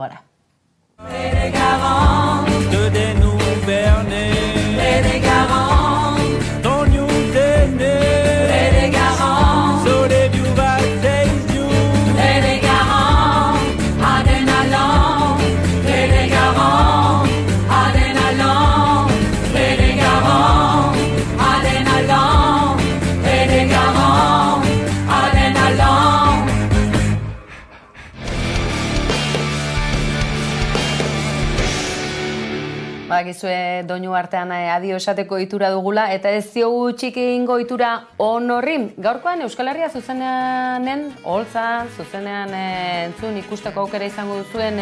Voilà. Bagizue doinu artean adio esateko ohitura dugula eta ez diogu txiki egingo ohitura on horri. Gaurkoan Euskal Herria zuzenean oholtzan, zuzenean entzun ikusteko aukera izango duzuen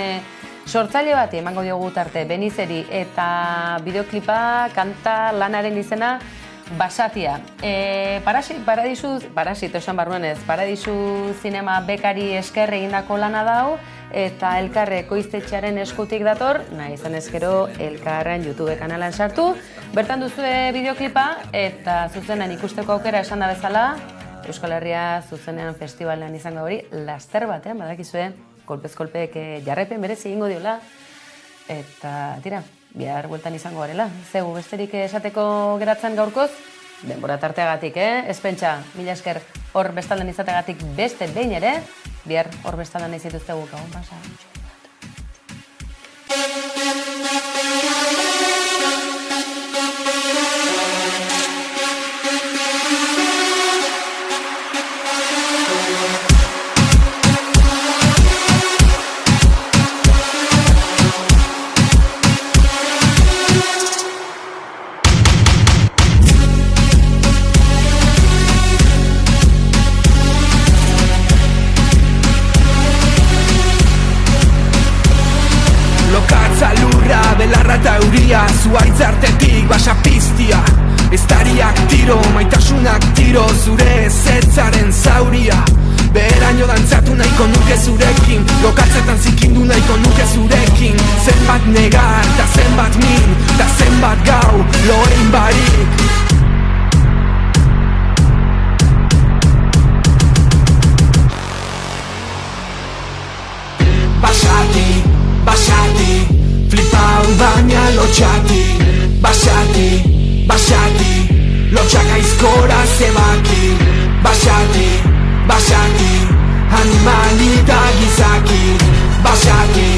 sortzaile bati emango diogu tarte Benizeri eta bideoklipa kanta lanaren izena Basatia. Paradisu zinema bekari esker egindako lana dau eta Elkarre ekoiztetxearen eskutik dator, nahi izan ezkero Elkarren YouTube kanalan sartu. Bertan duzue bideoklipa eta zuzenean ikusteko aukera esan da bezala, Euskal Herria zuzenean festivalean izango hori, laster batean, badakizue, kolpez-kolpeek jarraipen berez egingo diola. Eta tira, bihar bueltan izango garela. Zeu, besterik esateko geratzen gaurkoz, denbora tarteagatik, ez pentsa, mila esker hor bestaldan izateagatik beste behin ere, bihar hor bestaldan izituztegu gabon pasa. Zuaitzartetik basa piztia, estariak tiro, maitasunak tiro, zure ezetzaren zauria. Beheraino dantzatu nahiko nuke zurekin, lokatzetan zikindu nahiko nuke zurekin. Zenbat negar, ta zenbat min, ta zenbat gau, loein barik. Basati, flipau baina lotxati. Basati, lotxak aizkora zebaki. Basati, animalita gizaki. Basati.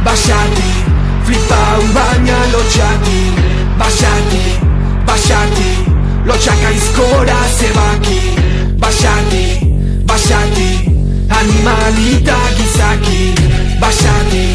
Basati, flipau baina lotxati. Basati, lotxak aizkora zebaki. Basati, animalita gizaki. Basati.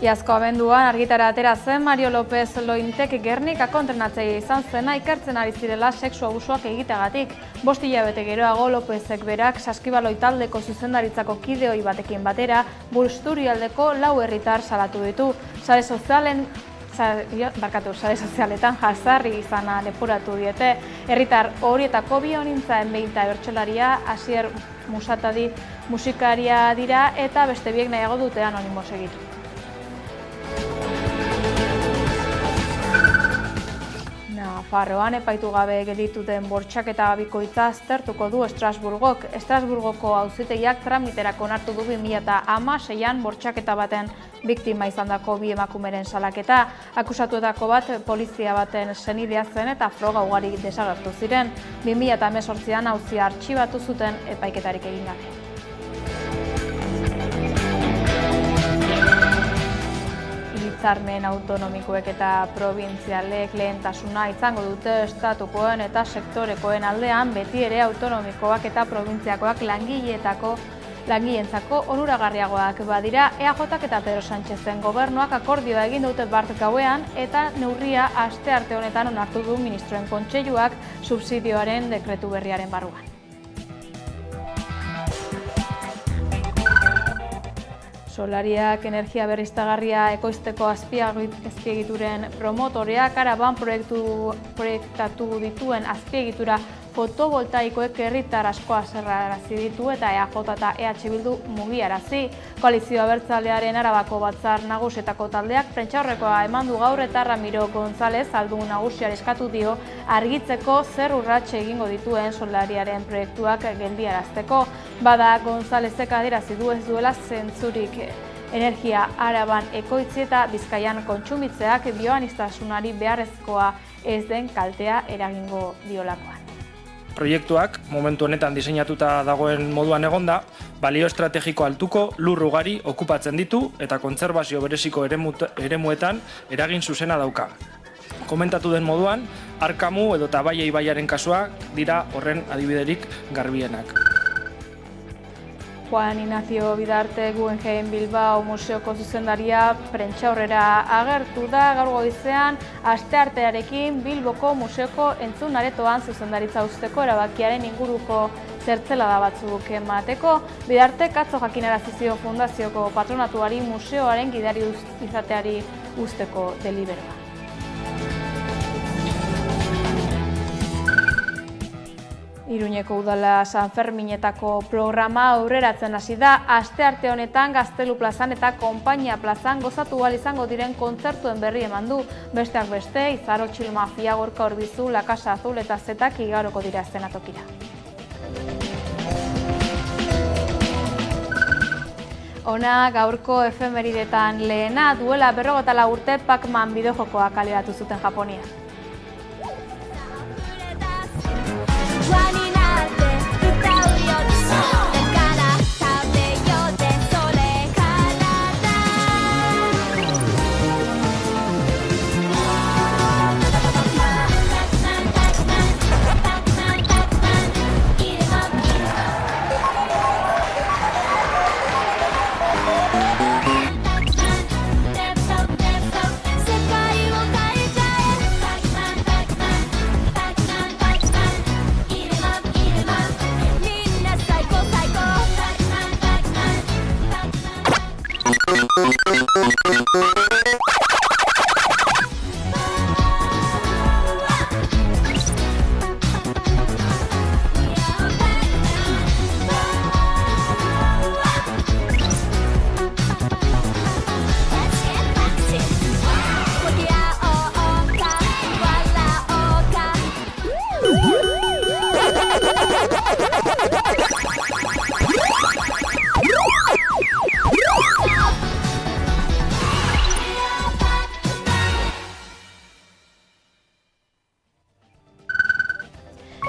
Iazko abenduan argitara atera zen Mario López Lointek Gernikako entrenatzaile izan zena ikertzen ari zirela sexu abusuak egiteagatik. 5 hilabete geroago Lópezek berak Saskibaloi taldeko zuzendaritzako kideoi batekin batera Busturialdeko 4 herritar salatu ditu. Sare sozialetan jazarri izana leporatu diete. Herritar horietako 2 honintzaen behinta bertsolaria Asier Musatadi musikaria dira eta beste biek nahiago dute anonimo segitu. Nafarroan epaitu gabe gelditu den bortxaketa bikoitza aztertuko du Estrasburgok. Estrasburgoko auzitegiak tramiterako onartu du 2016an bortxaketa baten biktima izandako bi emakumeren salaketa. Akusatuetako bat polizia baten senidea zen eta froga ugari desagertu ziren. 2018an auzia artxibatu zuten epaiketarik egin gabe. Hitzarmen autonomikoek eta probintzialek lehentasuna izango dute estatukoen eta sektorekoen aldean, beti ere autonomikoak eta probintziakoak langileentzako onuragarriagoak badira. EAJak eta Pedro Sánchezen gobernuak akordioa egin dute bart gauean eta neurria astearte honetan onartu du ministroen kontseiluak subsidioaren dekretu berriaren barruan. Solariak energia berriztagarria ekoizteko azpiegituren promotoreak Araban proiektatu dituen azpiegitura fotovoltaikoek herritar asko haserrarazi ditu eta EAJ eta EH Bildu mugiarazi. Koalizio Abertzalearen Arabako Batzar Nagusietako taldeak prentsaurrekoa eman du gaur eta Ramiro González aldun nagusiari eskatu dio argitzeko zer urrats egingo dituen solariaren proiektuak geldiarazteko. Bada Gonzálezek adierazi du ez duela zentzurik energia Araban ekoitzi eta Bizkaian kontsumitzeak bioaniztasunari beharrezkoa ez den kaltea eragingo diolakoan. Proiektuak momentu honetan diseinatuta dagoen moduan egonda, balio estrategiko altuko lur ugari okupatzen ditu eta kontserbazio bereziko eremuetan eragin zuzena dauka. Komentatu den moduan, Arkamu edo Tabaia ibaiaren kasuak dira horren adibiderik garbienak. Juan Ignacio Bidarte Guggenheim Bilbao Museoko zuzendaria prentsaurrera agertu da gaur goizean asteartearekin Bilboko Museoko entzunaretoan zuzendaritza uzteko erabakiaren inguruko zertzelada batzuk emateko. Bidartek atzo jakinarazi zio fundazioko patronatuari museoaren gidari izateari uzteko deliberoa. Iruñeko udala San Ferminetako programa aurreratzen hasi da. Astearte honetan Gaztelu plazan eta Konpainia plazan gozatu ahal izango diren kontzertuen berri eman du. Besteak beste, Izaro Txil Mafia, Gorka Orbizu, La Casa Azul eta Zetak igaroko dira eszenatokira. Ona gaurko efemeridetan lehena, duela 54 urte Pac-Man bideojokoa kaleratu zuten Japonian.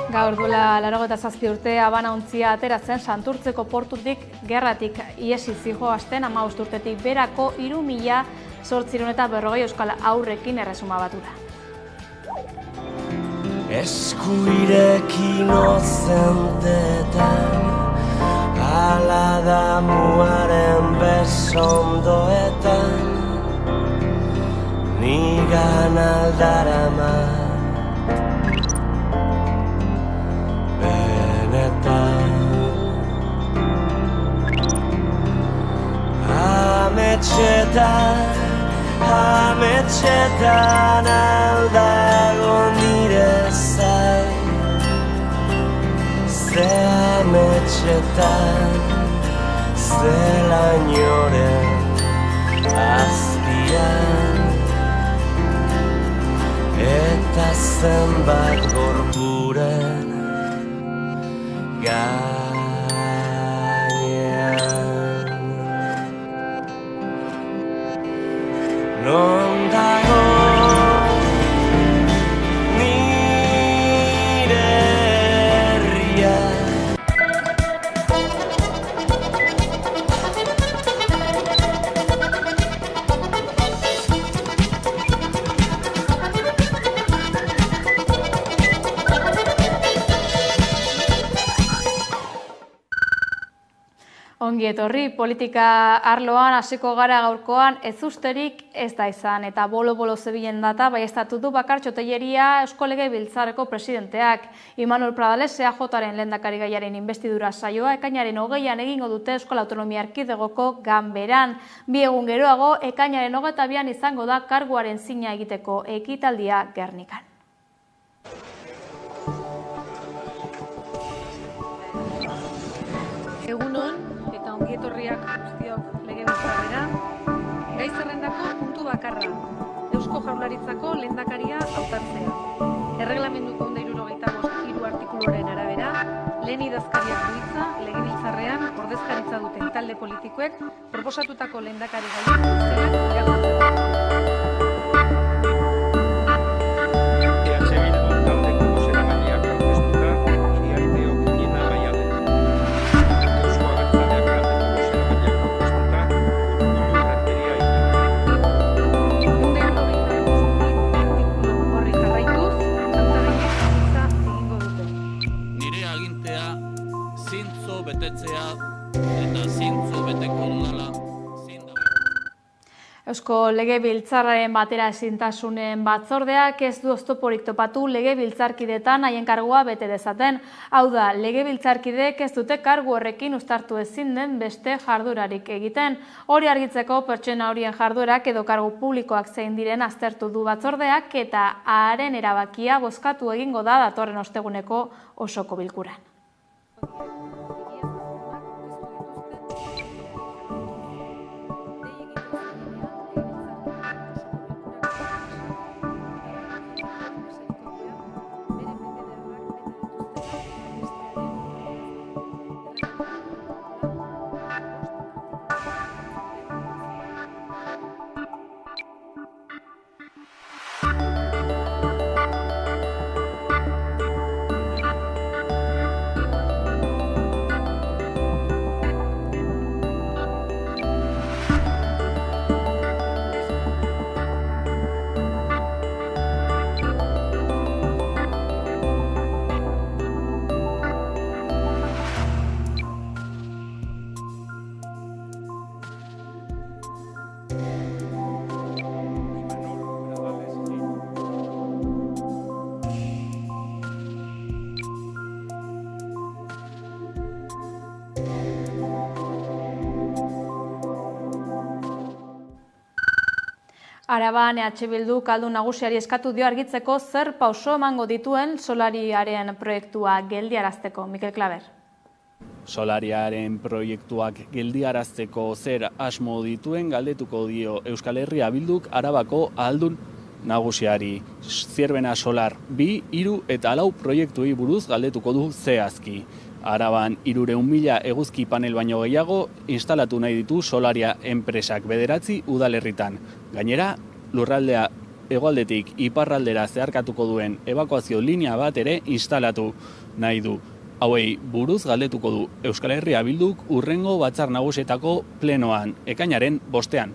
Gaur duela 87 urte Habana ontzia atera zen Santurtzeko portutik gerratik iesi zihoazten 15 urtetik berako 3.840 euskal aurrekin erresuma batu da. Eskuirekin ozentetan ala damuaren besondoetan nigan aldarama Ametxetan aldago nire zai Ze ametxetan zelainoren azpian Eta eta zenbat gorpuren gainean. Non dago nire herria? Ongi etorri, politika arloan hasiko gara gaurkoan ez usterik ez da izan eta bolo-bolo zebilen data baieztatu du Bakartxo Tellería Eusko Legebiltzarreko presidenteak. Imanol Pradales EAJaren lehendakari gaiaren inbestidura saioa ekainaren 20an egingo dute Euskal Autonomia Erkidegoko ganberan. 2 egun geroago ekainaren 22an izango da karguaren zina egiteko ekitaldia Gernikan. Egunon eta ongietorriak guztiok legebiltzarrera. Gai zerrendako puntu bakarra. Eusko Jaurlaritzako lehendakaria hautatzea. Erreglamenduko 175 artikuluaren arabera, lehen idazkariak du hitza legebiltzarrean ordezkaritza duten talde politikoek proposatutako lehendakari gaien guztiak irakurtzeko. Eusko Legebiltzarraren bateraezintasunen batzordeak ez du oztoporik topatu legebiltzarkidetan haien kargua bete dezaten. Hau da, legebiltzarkideek ez dute kargu horrekin uztartu ezin den beste jardurarik egiten. Hori argitzeko pertsona horien jarduerak edo kargu publikoak zein diren aztertu du batzordeak eta haren erabakia bozkatu egingo da datorren osteguneko osoko bilkuran. Araban EH Bilduk Aldun Nagusiari eskatu dio argitzeko zer pauso emango dituen solariaren proiektua geldiarazteko. Mikel Klaber. Solariaren proiektuak geldiarazteko zer asmo dituen galdetuko dio Euskal Herria Bilduk Arabako Aldun Nagusiari. Zierbena Solar 2, 3 eta 4 proiektuei buruz galdetuko du zehazki. Araban 300.000 eguzki panel baino gehiago instalatu nahi ditu Solaria enpresak 9 udalerritan. Gainera, lurraldea hegoaldetik iparraldera zeharkatuko duen ebakuazio linea bat ere instalatu nahi du. Hauei buruz galdetuko du Euskal Herria Bilduk hurrengo batzar nagusietako plenoan, ekainaren 5ean.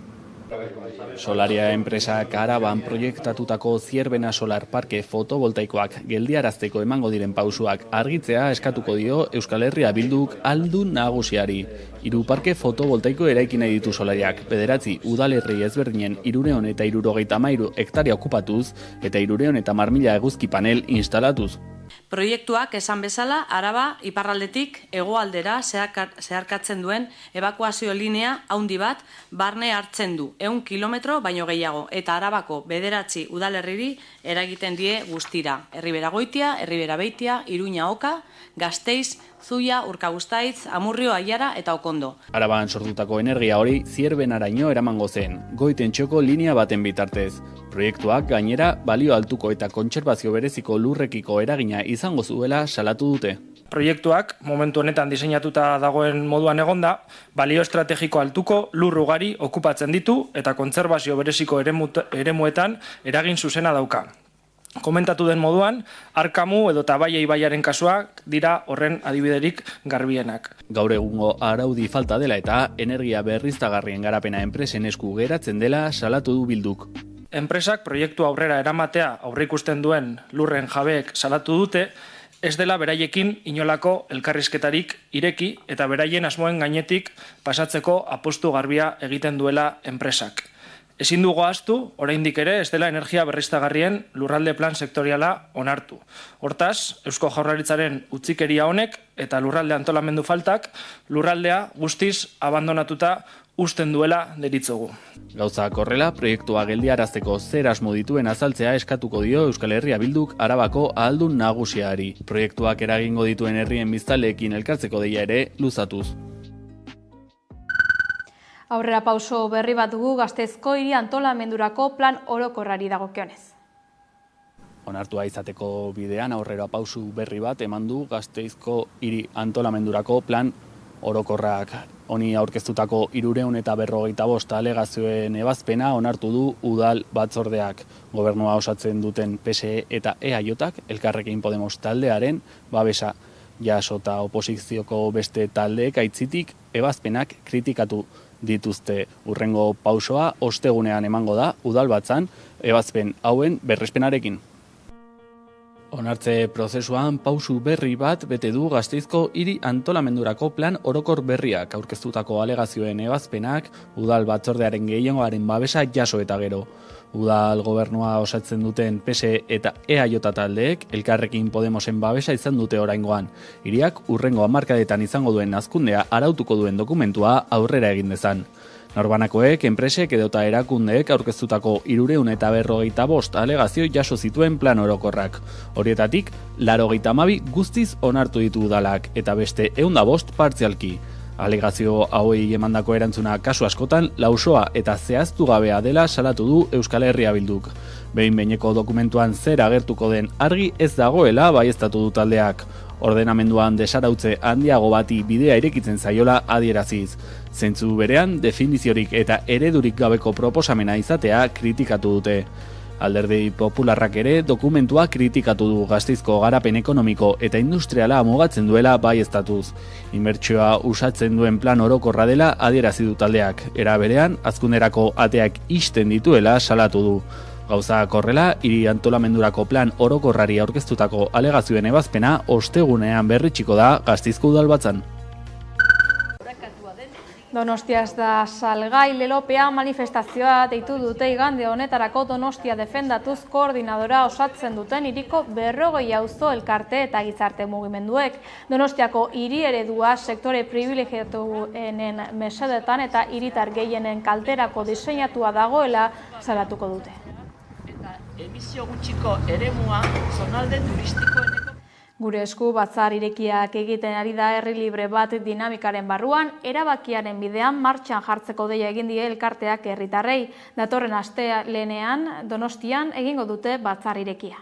Solaria enpresak Araban proiektatutako Zierbena Solar Parke fotovoltaikoak geldiarazteko emango diren pausuak argitzea eskatuko dio Euskal Herria Bilduk Aldun Nagusiari. 3 parke fotovoltaiko eraiki nahi ditu Solariak, 9 udalerri ezberdinen 300 eta 333 hektaria okupatuz eta 310.000 eguzki panel instalatuz. Proiektuak esan bezala Araba iparraldetik hegoaldera zeharkatzen duen ebakuazio linea handi bat barne hartzen du 100 kilometro baino gehiago eta Arabako 9 udalerriri eragiten die guztira. Erribera Goitia, Erribera Beitia, Iruña Oka, Gasteiz, Zuia, Urkabustaiz, Amurrio, Aiara eta Okondo. Araban sortutako energia hori Zierbenaraino eramango zen, goitentxoko linea baten bitartez. Proiektuak gainera balio altuko eta kontserbazio bereziko lurrekiko eragina izango zuela salatu dute. Proiektuak momentu honetan diseinatuta dagoen moduan egonda, balio estrategiko altuko lur ugari okupatzen ditu eta kontserbazio bereziko eremuetan eragin zuzena dauka. Komentatu den moduan, Arkamu edo Tabaia ibaiaren kasuak dira horren adibiderik garbienak. Gaur egungo araudi falta dela eta energia berriztagarrien garapena enpresen esku geratzen dela salatu du Bilduk. Enpresak proiektu aurrera eramatea aurreikusten duen lurren jabeek salatu dute, ez dela beraiekin inolako elkarrizketarik ireki eta beraien asmoen gainetik pasatzeko apostu garbia egiten duela enpresak. Ezin dugu ahaztu, oraindik ere ez dela energia berriztagarrien lurralde plan sektoriala onartu. Hortaz, Eusko Jaurlaritzaren utzikeria honek eta lurralde antolamendu faltak lurraldea guztiz abandonatuta uzten duela deritzogu. Gauzak horrela, proiektua geldiarazteko zer asmo dituen azaltzea eskatuko dio Euskal Herria Bilduk Arabako ahaldun nagusiari. Proiektuak eragingo dituen herrien biztanleekin elkartzeko deia ere luzatuz. Aurrera pauso berri bat dugu Gasteizko hiri antolamendurako plan orokorrari dagokionez. Onartua izateko bidean aurrera pausu berri bat eman du Gasteizko hiri antolamendurako plan orokorrak. Honi aurkeztutako 355 alegazioen ebazpena onartu du udal batzordeak. Gobernua osatzen duten PSE eta EAJak Elkarrekin Podemos taldearen babesa jasota oposizioko beste taldeek aitzitik ebazpenak kritikatu dituzte. Urrengo pausoa ostegunean emango da udalbatzan ebazpen hauen berrespenarekin. Onartze prozesuan pausu berri bat bete du Gasteizko hiri antolamendurako plan orokor berriak aurkeztutako alegazioen ebazpenak udal batzordearen gehiengoaren babesa jaso eta gero. Udal gobernua osatzen duten PSE eta EAJ taldeek Elkarrekin Podemosen babesa izan dute oraingoan. Hiriak urrengo hamarkadetan izango duen hazkundea arautuko duen dokumentua aurrera egin dezan. Norbanakoek, enpresek edota erakundeek aurkeztutako 355 alegazio jaso zituen plan orokorrak. Horietatik, 82 guztiz onartu ditu udalak eta beste 105 partzialki. Alegazio hauei emandako erantzuna kasu askotan lausoa eta zehaztu gabea dela salatu du Euskal Herria Bilduk. Behin-behineko dokumentuan zer agertuko den argi ez dagoela baieztatu du taldeak. Ordenamenduan desarautze handiago bati bidea irekitzen zaiola adieraziz. Zentzu berean, definiziorik eta eredurik gabeko proposamena izatea kritikatu dute. Alderdi Popularrak ere dokumentua kritikatu du Gasteizko garapen ekonomiko eta industriala mugatzen duela baieztatuz. Inbertsioa usatzen duen plan orokorra dela adierazi du taldeak. Era berean, hazkunderako ateak ixten dituela salatu du. Gauzak horrela, hiri antolamendurako plan orokorrari aurkeztutako alegazioen ebazpena ostegunean berritsiko da Gasteizko udalbatzan. Donostiaz da salgai lelopea manifestazioa deitu dute igande honetarako Donostia defendatuz koordinadora osatzen duten hiriko 40 auzo elkarte eta gizarte mugimenduek. Donostiako hiri eredua sektore pribilegiatuenen mesedetan eta hiritar gehienen kalterako diseinatua dagoela salatuko dute. Eta emisio gutxiko eremua zonalde turistikoeneko Gure esku batzar irekiak egiten ari da herri libre bat dinamikaren barruan, erabakiaren bidean martxan jartzeko deia egin die elkarteak herritarrei. Datorren astelehenean Donostian egingo dute batzar irekia.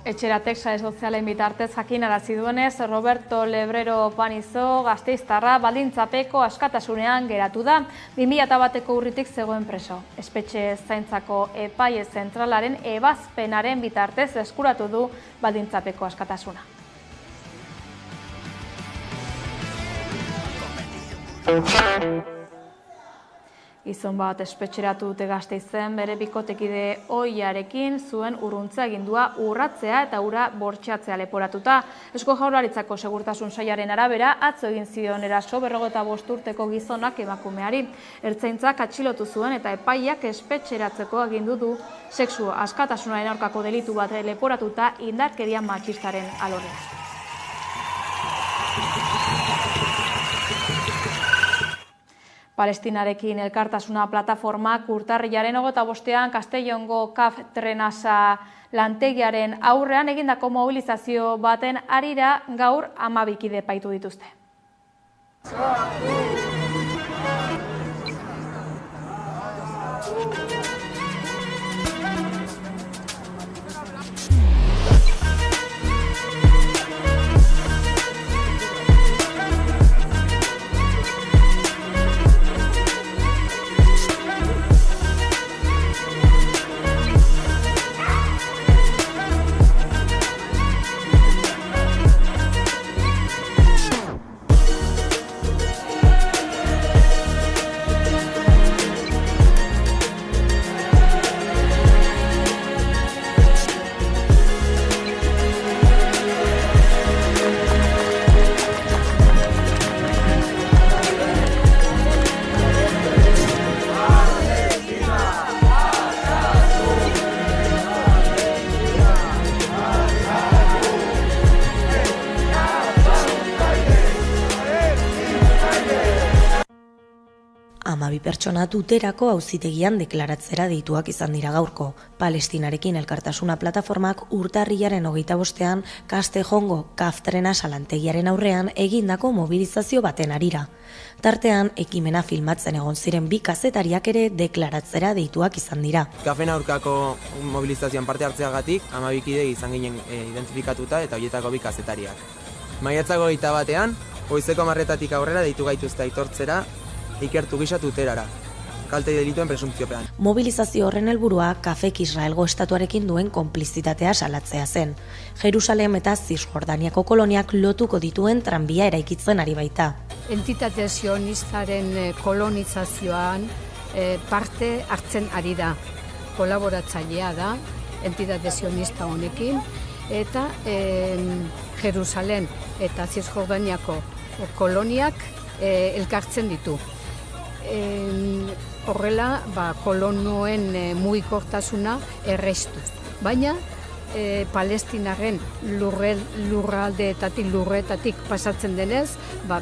Etxeratek sare sozialen bitartez jakinarazi duenez, Roberto Lebrero Panizo gasteiztarra baldintzapeko askatasunean geratu da. 2001ko urritik zegoen preso. Espetxe zaintzako epaile zentralaren ebazpenaren bitartez eskuratu du baldintzapeko askatasuna. Gizon bat espetxeratu dute Gasteizen bere bikotekide ohiarekin zuen urruntze agindua urratzea eta ura bortxatzea leporatuta. Eusko Jaurlaritzako Segurtasun Sailaren arabera atzo egin zion eraso 55 urteko gizonak emakumeari. Ertzaintzak atxilotu zuen eta epaileak espetxeratzeko agindu du sexu askatasunaren aurkako delitu bat leporatuta indarkeria matxistaren alorrean. Palestinarekin elkartasuna plataformak urtarrilaren 25ean Castellongo CAF Trenasa lantegiaren aurrean egindako mobilizazio baten harira gaur 12 kide epaitu dituzte. Pertsona tuterako auzitegian deklaratzera deituak izan dira gaurko. Palestinarekin elkartasuna plataformak urtarrilaren 25ean Castellongo CAF Trenasa lantegiaren aurrean egindako mobilizazio baten harira. Tartean, ekimena filmatzen egon ziren 2 kazetariak ere deklaratzera deituak izan dira. Kafen aurkako mobilizazioan parte hartzeagatik 12 kide izan ginen identifikatuta eta horietako 2 kazetariak. Maiatzako 21ean, goizeko 10:00 aurrera deitu gaituzte aitortzera ikertu gisa tuterara, kalte delituen presumpziopean. Mobilizazio horren helburua Kafek Israelgo estatuarekin duen konplizitatea salatzea zen. Jerusalem eta Zisjordaniako koloniak lotuko dituen tranbia eraikitzen ari baita. Entitate sionistaren kolonizazioan parte hartzen ari da. Kolaboratzailea da entitate sionista honekin eta Jerusalem eta Zisjordaniako koloniak elkartzen ditu. Horrela, kolonoen mugikortasuna errestu. Baina, Palestinaren lurretatik pasatzen denez,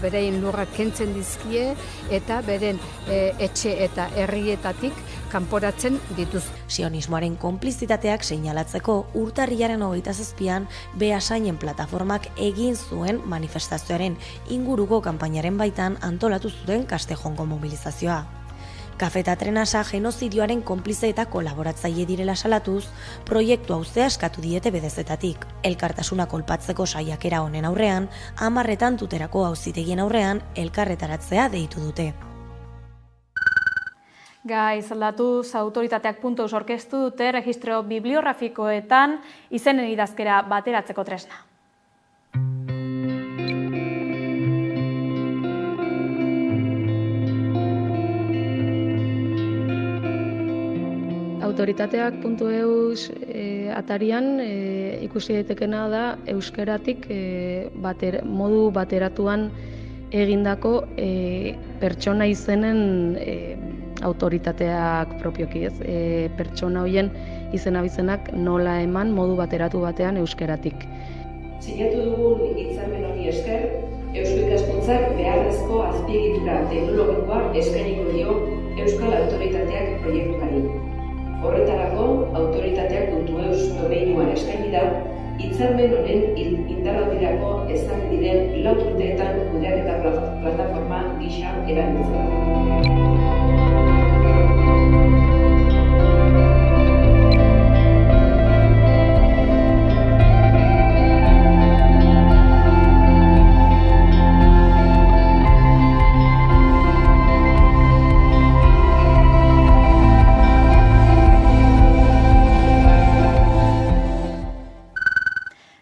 berein lurrak kentzen dizkie eta beren etxe eta herrietatik kanporatzen dituz. Sionismoaren konplizitateak seinalatzeko urtarrilaren 27ean Beasainen plataformak egin zuen manifestazioaren inguruko kanpainaren baitan antolatu zuten Castellongo mobilizazioa. CAF eta Trenasa genozidioaren konplize eta kolaboratzaile direla salatuz, proiektu hauzea eskatu diete bedezetatik. Elkartasuna kolpatzeko saiakera honen aurrean, 10 tuterako auzitegien aurrean elkarretaratzea deitu dute. Gaiz aldatuz, autoritateak.eus orkestu dute registro bibliografikoetan izenen idazkera bateratzeko tresna. Autoritateak.eus atarian ikusi daitekena da euskeratik modu bateratuan egindako pertsona izenen autoritateak propioki ez. Pertsona horien izena-bizenak nola eman modu bateratu batean euskeratik. Sinatu dugun hitzarmen honi esker, Eusko Ikaskuntzak beharrezko azpiegitura teknologikoa eskainiko dio Euskal Autoritateak proiektuari. Horretarako, autoritateak.eus domeinuan eskaini da, hitzarmen honen indarradirako ezarri diren 4 urteetan kudeaketa plataforma gisa erabiltzea.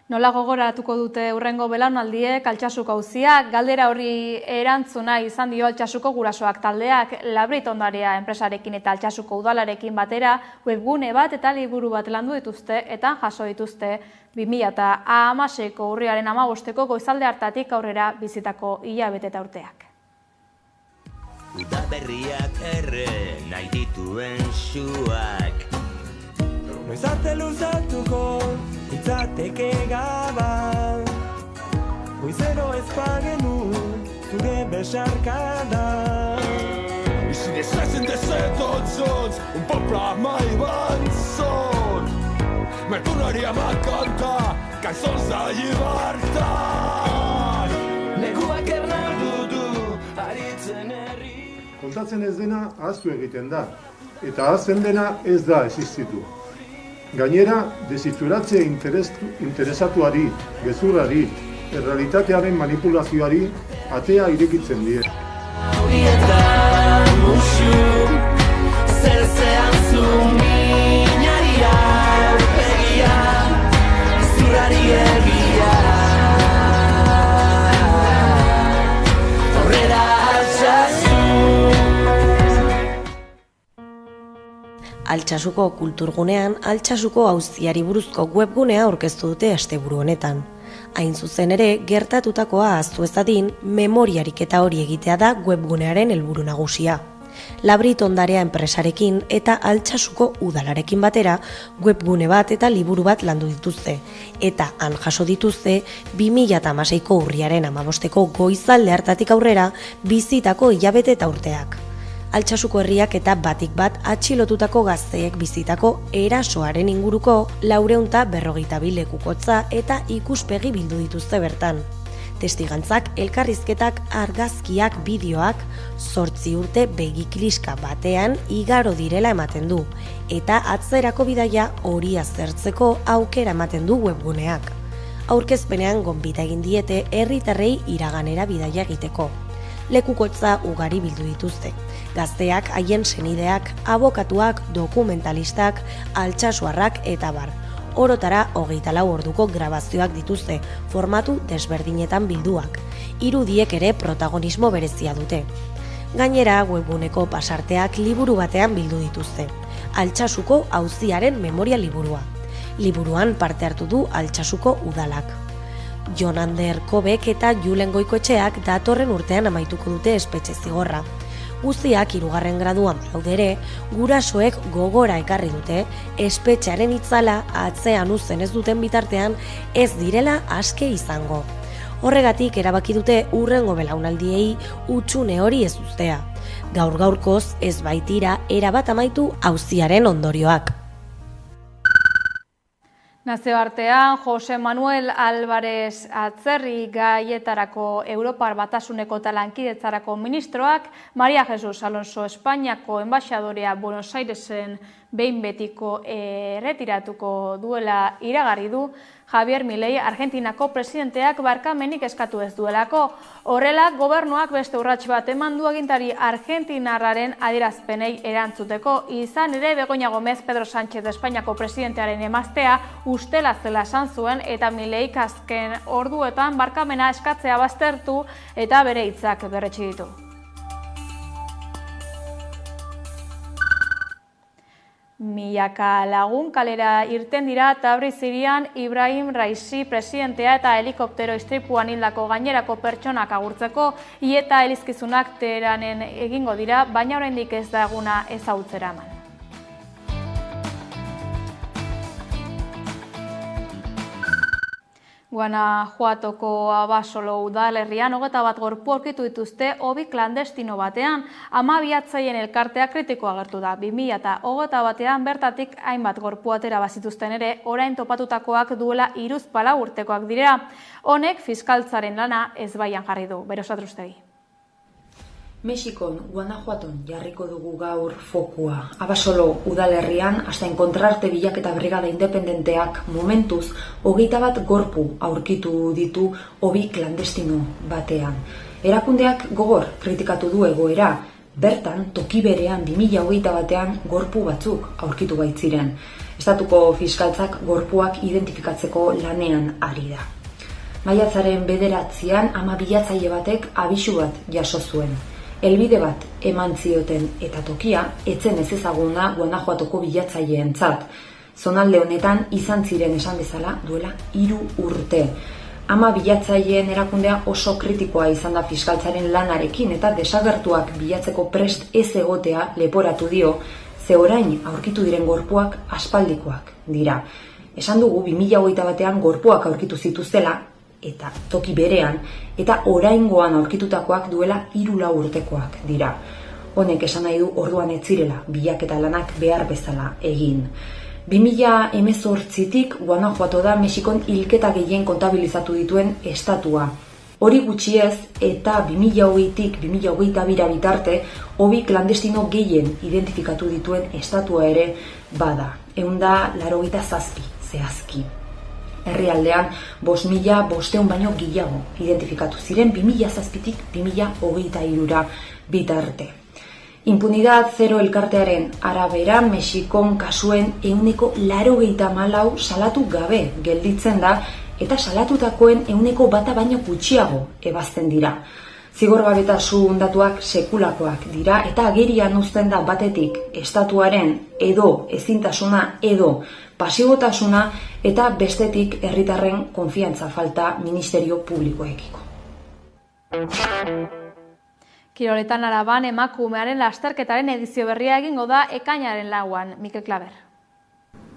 Nola gogoratuko dute hurrengo belaunaldiek Altsasuko auzia, galdera horri erantzuna izan dio Altsasuko gurasoak taldeak, Labrit Ondarea enpresarekin eta Altsasuko udalarekin batera webgune bat eta liburu bat landu dituzte eta jaso dituzte 2016ko urriaren 15ko goizalde hartatik aurrera bizitako hilabete eta urteak. Udaberriak erre nahi dituen xuak, noiz arte luzatuko itzateke gaba, goizero ez pagenu zure besarkada. I si desfacen de ser tots junts, un poble mai vençut. Me tornaria a cantar cançons de llibertat. Neguak ernaldu du aritzen herri. Kontatzen ez dena ahaztu egiten da, eta ahazten dena ez da existitu. Gainera, desitxuratze interesatuari, gezurrari, errealitatearen manipulazioari atea irekitzen die. Horietan musu, zerzean zu minari aurpegia, zurari egia. Horrera Altsasu. Altsasuko kulturgunean, Altsasuko auziari buruzko webgunea aurkeztu dute asteburu honetan. Hain zuzen ere, gertatutakoa ahaztu ez dadin, memoriariketa hori egitea da webgunearen helburu nagusia. Labrit Ondarea enpresarekin eta Altsasuko udalarekin batera webgune bat eta liburu bat landu dituzte. Eta han jaso dituzte 2016ko urriaren 15ko goizalde hartatik aurrera bizitako hilabete eta urteak. Altsasuko herriak eta batik bat atxilotutako gazteek bizitako erasoaren inguruko 452 lekukotza eta ikuspegi bildu dituzte bertan. Testigantzak, elkarrizketak, argazkiak, bideoak, 8 urte begikliska batean igaro direla ematen du, eta atzerako bidaia hori aztertzeko aukera ematen du webguneak. Aurkezpenean gonbita egin diete herritarrei iraganera bidaia egiteko. Lekukotza ugari bildu dituzte. Gazteak, haien senideak, abokatuak, dokumentalistak, altsasuarrak eta bar. Orotara 24 orduko grabazioak dituzte, formatu desberdinetan bilduak. Irudiek ere protagonismo berezia dute. Gainera, webguneko pasarteak liburu batean bildu dituzte. Altsasuko auziaren memoria liburua. Liburuan parte hartu du Altsasuko udalak. Jon Ander Kobek eta Julen Goikoetxeak datorren urtean amaituko dute espetxe zigorra. Guztiak 3. graduan daudere, gurasoek gogora ekarri dute, espetxearen itzala atzean uzten ez duten bitartean ez direla aske izango. Horregatik erabaki dute hurrengo belaunaldiei hutsune hori ez uztea. Gaur-gaurkoz ez baitira erabat amaitu auziaren ondorioak. Nazioartean, Jose Manuel Álvarez Atzerri gaietarako Europar Batasuneko eta Lankidetzarako ministroak, Maria Jesus Alonso Espainiako enbaxadorea Buenos Airesen behin betiko erretiratuko duela iragarri du, Javier Milei Argentinako presidenteak barkamenik eskatu ez duelako. Horrela, gobernuak beste urrats bat eman du agintari argentinarraren adierazpenei erantzuteko. Izan ere, Begoña Gómez Pedro Sánchez Espainiako presidentearen emaztea ustela zela esan zuen eta Mileik azken orduetan barkamena eskatzea baztertu eta bere hitzak berretsi ditu. Milaka lagun kalera irten dira Tabriz hirian Ibrahim Raisi presidentea eta helikoptero istripuan hildako gainerako pertsonak agurtzeko eta elizkizunak Teheranen egingo dira, baina oraindik ez da eguna ezagutzera eman. Guanajuatoko Abasolo udalerrian 21 gorpu aurkitu dituzte hobi klandestino batean. 12 atzaien elkartea kritiko agertu da. 2021ean bertatik hainbat gorpu atera bazituzten ere, orain topatutakoak duela 34 urtekoak dira. Honek fiskaltzaren lana ezbaian jarri du. Berosatrustegi. Mexikon, Guanajuaton jarriko dugu gaur fokua. Abasolo udalerrian, hasta enkontrarte bilaketa brigada independenteak momentuz 21 gorpu aurkitu ditu hobi klandestino batean. Erakundeak gogor kritikatu du egoera, bertan toki berean 2021ean gorpu batzuk aurkitu baitziren. Estatuko fiskaltzak gorpuak identifikatzeko lanean ari da. Maiatzaren 9an ama bilatzaile batek abisu bat jaso zuen. Helbide bat eman zioten eta tokia etzen ezezaguna Guanajuatoko bilatzaileentzat. Zonalde honetan izan ziren esan bezala duela 3 urte. Ama bilatzaileen erakundea oso kritikoa izan da fiskaltzaren lanarekin eta desagertuak bilatzeko prest ez egotea leporatu dio, ze orain aurkitu diren gorpuak aspaldikoak dira. Esan dugu 2021an gorpuak aurkitu zituztela eta toki berean, eta oraingoan aurkitutakoak duela 3-4 urtekoak dira. Honek esan nahi du orduan ez zirela bilaketa lanak behar bezala egin. 2018tik Guanajuato da Mexikon hilketa gehien kontabilizatu dituen estatua. Hori gutxi ez eta 2020tik 2022 bitarte hobi klandestino gehien identifikatu dituen estatua ere bada. 187 zehazki. Herrialdean 5.500 baino gehiago identifikatu ziren 2007tik 2023 bitarte. Impunidad Zero elkartearen arabera Mexikon kasuen 184 salatu gabe gelditzen da eta salatutakoen 1% baino gutxiago ebazten dira. Zigorgabetasun datuak sekulakoak dira eta agerian uzten da batetik estatuaren edo ezintasuna edo pasibotasuna eta bestetik herritarren konfiantza falta ministerio publikoekiko. Kiroletan Araban emakumearen lasterketaren edizio berria egingo da ekainaren 4an, Mikel Klaber.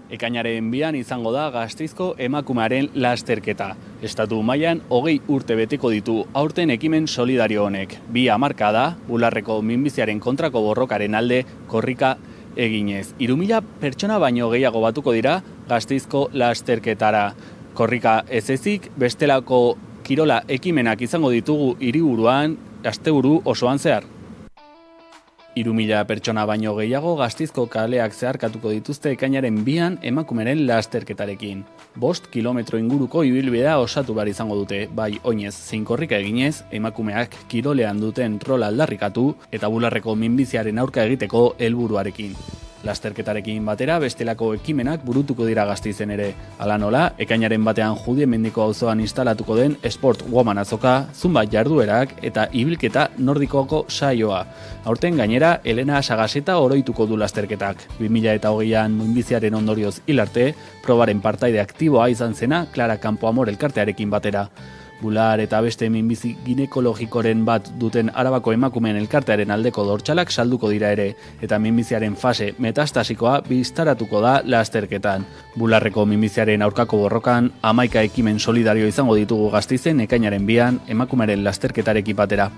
Ekainaren 2an izango da Gasteizko emakumearen lasterketa. Estatu mailan 20 urte beteko ditu aurten ekimen solidario honek. 2 hamarkada, bularreko minbiziaren kontrako borrokaren alde korrika eginez. 3.000 pertsona baino gehiago batuko dira Gasteizko lasterketara. Korrika ez ezik, bestelako kirola ekimenak izango ditugu hiriburuan, asteburu osoan zehar. 3.000 pertsona baino gehiago Gasteizko kaleak zeharkatuko dituzte ekainaren 2an emakumeren lasterketarekin. 5 kilometro inguruko ibilbidea osatu behar izango dute, bai oinez zein korrika eginez, emakumeak kirolean duten rola aldarrikatu eta bularreko minbiziaren aurka egiteko helburuarekin. Lasterketarekin batera bestelako ekimenak burutuko dira Gasteizen ere. Hala nola, ekainaren batean Judiemendiko auzoan instalatuko den Sport Woman azoka, zumba jarduerak eta ibilketa nordikoko saioa. Aurten gainera, Elena Sagaseta oroituko du lasterketak. 2020an minbiziaren ondorioz hil arte, probaren partaide aktiboa izan zena Clara Campoamor elkartearekin batera. Bular eta beste minbizi ginekologikoren bat duten Arabako emakumeen elkartearen aldeko dortsalak salduko dira ere, eta minbiziaren fase metastasikoa biztaratuko da lasterketan. Bularreko minbiziaren aurkako borrokan 11 ekimen solidario izango ditugu Gasteizen ekainaren 2an emakumearen lasterketarekin batera.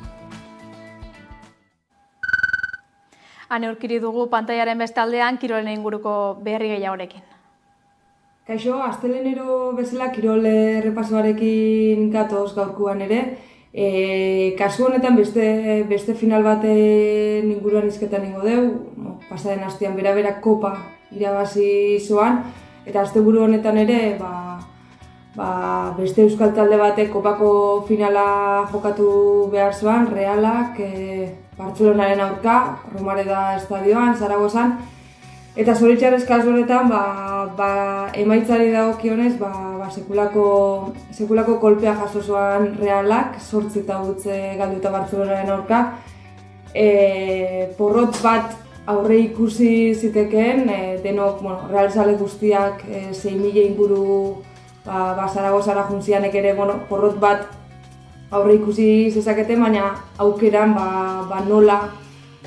Han aurkiri dugu pantailaren bestaldean kirolen inguruko berri gehiagorekin. Kaixo, astelenero bezala kirol errepasoarekin gatoz gaurkoan ere. Kasu honetan beste final baten inguruan izketan ingo deu. Pasaden astean bera kopa irabazi zoan. Eta asteburu honetan ere beste euskal talde batek kopako finala jokatu behar zoan. Realak, Bartzelonaren aurka, Romareda estadioan, Zaragozan. Eta zoritxarrez kasu honetan, emaitzari dagokionez, sekulako kolpea jaso zoan Realak, 8 eta utze galduta Bartzelonaren aurka. Porrot bat aurre ikusi zitekeen, denok, Real zale guztiak 6.000 inguru Zaragozara juntzianek ere, porrot bat aurre ikusi zezaketen, baina aukeran nola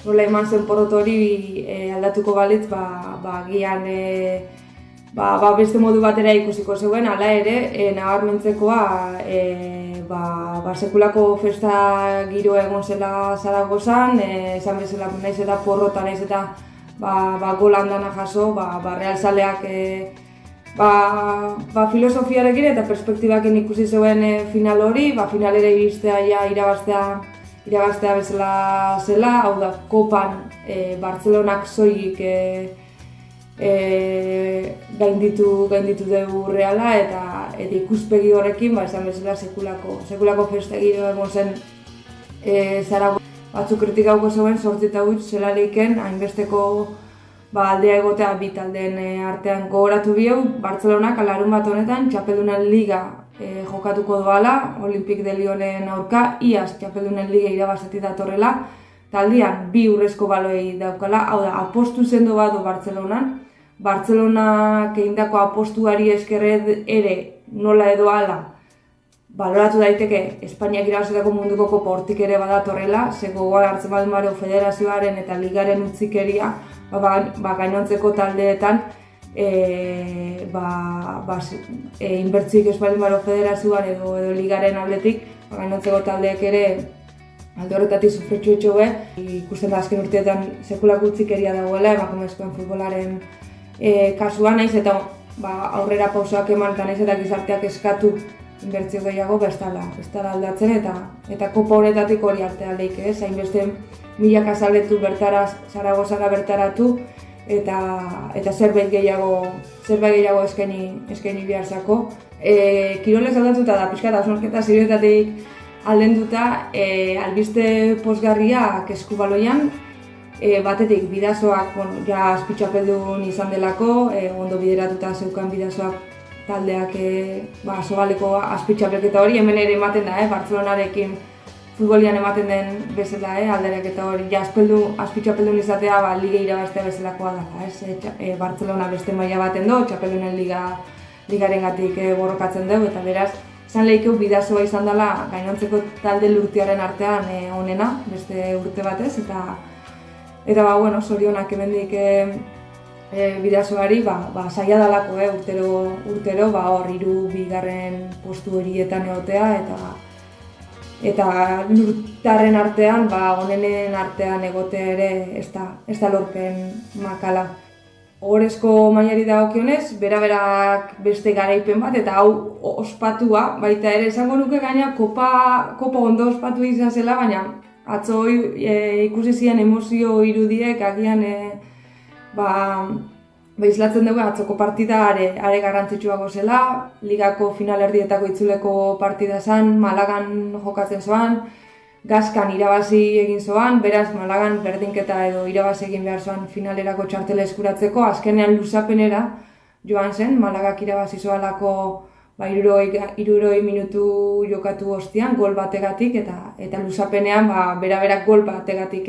eman zen porrot hori aldatuko balitz, gian beste modu batera ikusiko zegoen, hala ere, nabarmentzekoa sekulako festa giro egon zela Zaragozan, esan bezala naiz eta porrota naiz eta golan dana jaso, realzaleak filosofiarekin eta perspektibakin ikusi zegoen final hori, finalera iristea irabaztea bezala zela, hau da, kopan Bartzelonak soilik gainditu dugu Reala eta ikuspegi horrekin, esan bezala sekulako festa giro egon zen Zaragoza. Batzuk kritikauko zegoen 8 eta 8 zelariken hainbesteko aldea egotea bi taldeen artean. Gogoratu biheu, Bartzelonak larunbat honetan Txapeldunen Liga jokatuko doala, Olympique de Lyonen aurka, iaz Txapeldunen Liga irabazetik datorrela, taldean bi urrezko baloi daukala, hau da, apostu sendo bat du Bartzelonan. Bartzelonak egindako apostuari eskerre ere nola edo ala, baloratu daiteke Espainiak irabazetako munduko kopa hortik ere badatorrela, ze gogoan hartzen baldin badeu federazioaren eta ligaren utzikeria, gainontzeko taldeetan inbertzik ez baldin badeu federazioan edo ligaren aldetik, gainontzeko taldeek ere alde horretatik sufretxo be, ikusten da azken urteetan sekulako utzikeria dagoela emakumezkoen futbolaren kasuan, naiz eta aurrera pausoak eman eta naiz eta gizarteak eskatu inbertzio gehiago ez dela aldatzen eta kopa honetatik hori artea leik, hainbeste milaka zaletu Zaragozara bertaratu eta zerbait gehiago eskaini behar zako. Kirolez aldatuta da, pixka eta osnorketa zirioetatik aldenduta, albiste pozgarriak eskubaloian, batetik bidazoak ja azpitxapeldun izan delako, ondo bideratuta zeukan bidazoak taldeak sobaleko azpitxapelketa hori, hemen ere ematen da, Bartzelonarekin futbolian ematen den bezala, alderaketa hori, ja azpitxapeldun izatea lige irabaztea bezalakoa da, Bartzelona beste maila baten do, Txapeldunen ligaren gatik borrokatzen dugu, eta beraz, izan lehikeu bidazoa izan dela gainontzeko talde lurtiaren artean onena, beste urte batez, eta zorionak hemendik bidazoari saia dalako urtero hor 3. postu horietan egotea eta lurtarren artean, onenen artean egotea ere ez da lorpen makala. Ohorezko mailari dagokionez, bera-berak beste garaipen bat eta hau ospatua, baita ere esango nuke gaina kopa ondo ospatu izan zela, baina atzo ikusi ziren emozio irudiek agian islatzen dugu atzoko partida are garrantzitsuago zela, ligako finalerdietako itzuleko partida zen, Malagan jokatzen zoan, Gaskan irabazi egin zoan, beraz Malagan berdinketa edo irabazi egin behar zoan finalerako txartela eskuratzeko, azkenean luzapenera joan zen, Malagak irabazi zoalako 60 minutu jokatu ostian, gol bategatik, eta luzapenean bera-berak gol bategatik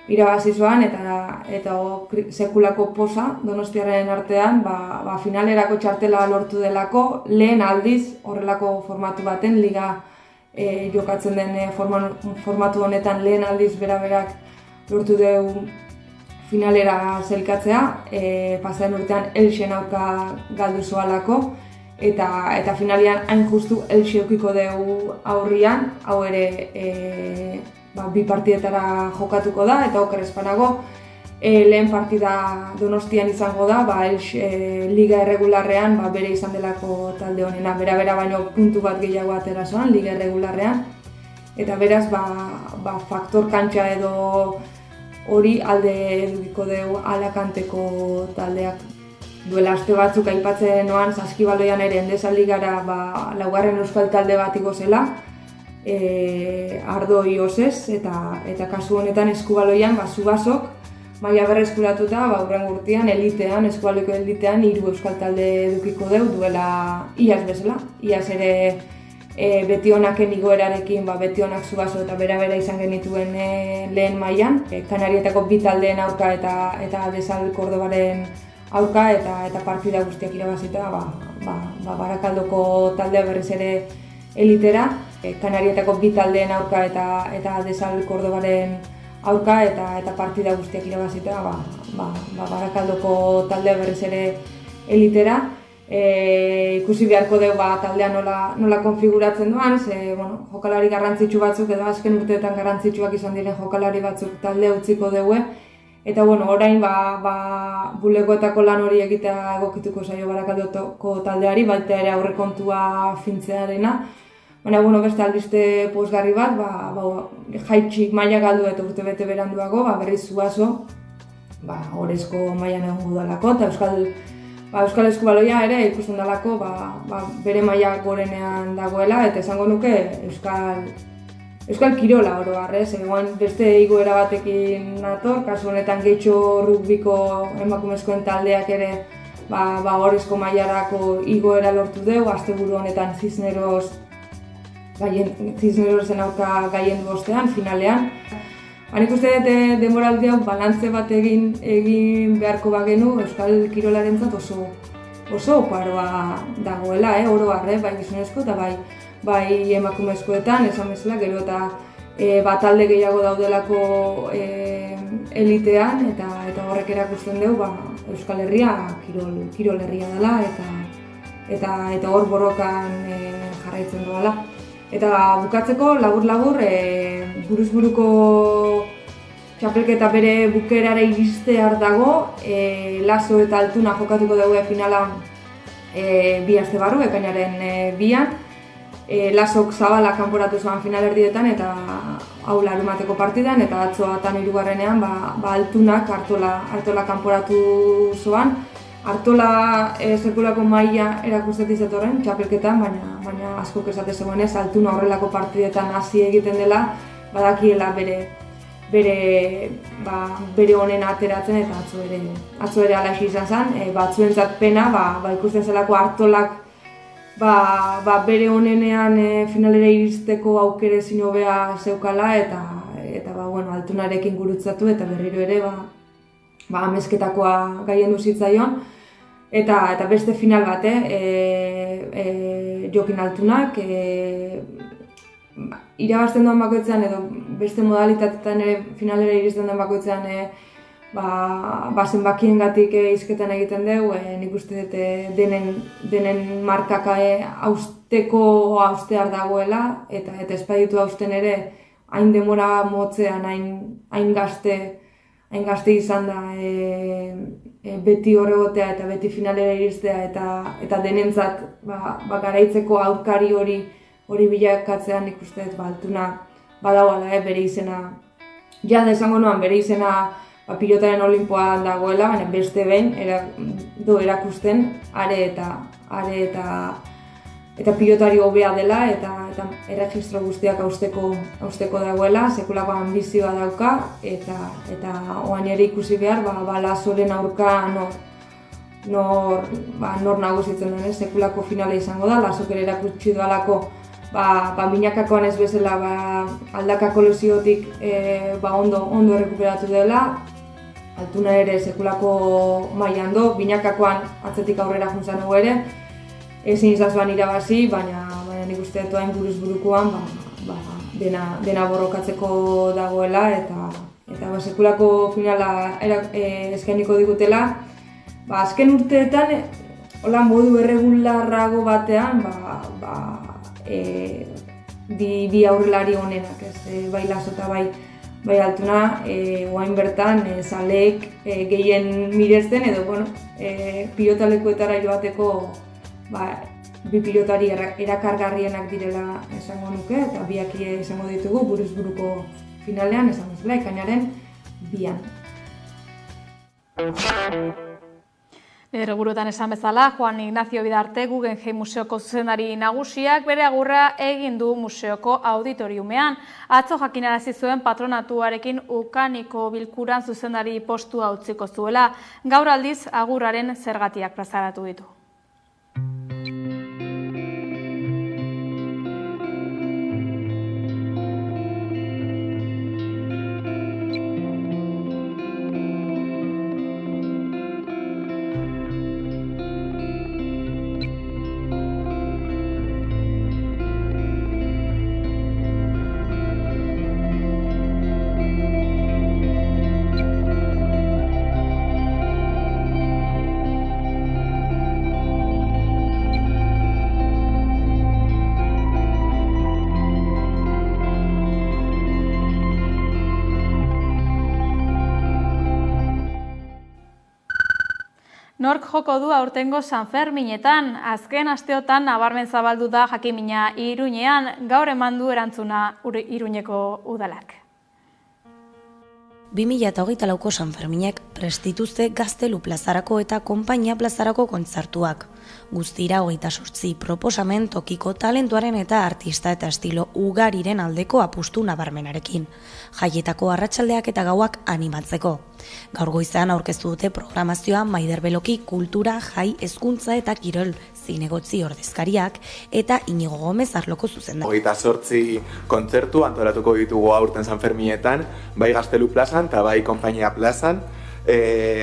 irabazi zoan, eta sekulako poza Donostiaren artean finalerako txartela lortu delako, lehen aldiz horrelako formatu baten, liga jokatzen den formatu honetan lehen aldiz bera-berak lortu dugu finalera zelkatzea, pasaren urtean Elxen aurka galdu zoalako, eta finalian hain justu Elxe eukiko dugu aurrian, hau ere bi partidetara jokatuko da, eta oker espanago, lehen partida Donostian izango da, liga erregularrean bere izan delako talde honena, bera baino puntu bat gehiago atera zoan, liga erregularrean, eta beraz faktor kantxa edo hori alde edukiko dugu Alakanteko taldeak. Duela aste batzuk aipatzen noan Saskibaloian ere Endesa ligara 4. euskal talde bat igo zela, Ardoi Osez, eta kasu honetan Eskubaloian Zubasok maila berreskuratuta hurrengo urtean elitean, Eskubaloko elitean 3 euskal talde edukiko duela iaz bezala. Iaz ere Betionaken igoerarekin, Betionak Zubaso eta bera izan genituen lehen mailan, Kanarietako 2 taldeen aurka eta Desal Kordobaren aurka eta partida guztiak irabazita, Barakaldoko taldea berriz ere elitera, Kanarietako 2 taldeen aurka eta Desal Kordobaren aurka eta partida guztiak irabazita, Barakaldoko taldea berriz ere elitera. Ikusi beharko dugu taldea nola konfiguratzen duan, jokalari garrantzitsu batzuk edo azken urteetan garrantzitsuak izan diren jokalari batzuk taldea utziko dugu, eta orain bulegoetako lan hori egitea egokituko zaio Barakaldoko taldeari, baita ere aurrekontua fintzearena. Baina, beste albiste pozgarri bat, jaitsik maila galdu eta urte bete beranduago, berriz Zuazo, orezko mailan egongo dalako, eta Euskal Eskubaloia ere ikusten dalako bere maila gorenean dagoela, eta esango nuke euskal kirola oro har, egoan beste igoera batekin nator, kasu honetan Getxo rugbiko emakumezkoen taldeak ere gorezko mailarako igoera lortu dugu, asteburu honetan Cisnerosen aurka gaien bostean, finalean. Nik uste dut denboraldi hau balantze bat egin beharko bagenu euskal kirolarentzat oso oparoa dagoela, oro har, bai gizonezko eta bai emakumezkoetan, esan bezala, gero eta talde gehiago daudelako elitean, eta horrek erakusten dugu Euskal Herria kirol herria dela, eta hor borrokan jarraitzen doala. Eta bukatzeko, labur-labur, buruz-buruko txapelketa bere bukerara iristear dago, Laso eta Altuna jokatuko dugu finala bi aste barru, ekainaren 2an. Lasok Zabala kanporatu zuen finalerdietan eta hau larumateko partidan, eta atzoatan 3. Altunak Artola kanporatu zuen. Artola sekulako maila erakustetik zetorren txapelketan, baina askok esate zegoenez Altuna horrelako partidetan hasi egiten dela, badakiela bere onena ateratzen, eta atzo ere alaxi izan zen. Batzuentzat pena, ikusten zelako Artolak bere onenean finalera iristeko aukere ezin hobea zeukala, eta Altunarekin gurutzatu eta berriro ere amezketakoa gaiendu zitzaion. Eta beste final bat, Jokin Altunak, irabazten duen bakoitzean edo beste modalitatetan finalera iristen duen bakoitzean zenbakiengatik hizketan egiten dugu, nik uste dut denen markaka haustear dagoela, eta espaditu hausten ere hain demora motzean, hain gazte izan da beti horregotea eta beti finalera iristea, eta denentzat garaitzeko aurkari hori bilakatzean nik uste dut Altuna badagoela bere izena, jada esango noan bere izena pilotaren olinpoan dagoela, baina beste behin erakusten are eta pilotari hobea dela, eta erregistro guztiak hausteko dagoela, sekulako ambizioa dauka, eta oain ere ikusi behar, Lasoren aurka nor nagusitzen den, sekulako finala izango da, Lasok ere erakutsi doalako binakakoan ez bezala aldakako lesiotik ondo errekuperatu dela, Altuna ere sekulako mailan do, binakakoan atzetik aurrera juntzan dugu ere, ezin izazuan irabazi, baina nik uste dut hain buruz-burukoan dena borrokatzeko dagoela, eta sekulako finala eskainiko digutela. Azken urteetan, modu erregularrago batean, bi aurrelari honenak, bai Laso eta bai Altuna, oain bertan zaleek gehien miresten, edo pilotalekuetara joateko bi pilotari erakargarrienak direla esango nuke, eta biak izango ditugu buruz-buruko finalean, esan bezala, ekainaren 2an. Buruetan esan bezala, Juan Ignacio Bidarte Guggenheim Museoko zuzendari nagusiak bere agurra egin du museoko auditoriumean. Atzo jakinarazi zuen patronatuarekin ukaniko bilkuran zuzendari postua utziko zuela. Gaur aldiz agurraren zergatiak plazaratu ditu. Nork joko du aurtengo San Ferminetan? Azken asteotan nabarmen zabaldu da jakimina Iruñean, gaur eman du erantzuna Iruñeko udalak. 2024ko San Ferminek prestituzte Gaztelu plazarako eta Konpainia plazarako kontzertuak. Guztira 28 proposamen tokiko talentuaren eta artista eta estilo ugariren aldeko apustu nabarmenarekin. Jaietako arratsaldeak eta gauak animatzeko. Gaur goizean aurkeztu dute programazioa Maider Beloki kultura, jai, hezkuntza eta kirol zinegotzi ordezkariak eta Inigo Gomez arloko zuzendari. 28 kontzertu antolatuko ditugu aurten San Ferminetan, bai Gaztelu plazan eta bai Konpainia plazan.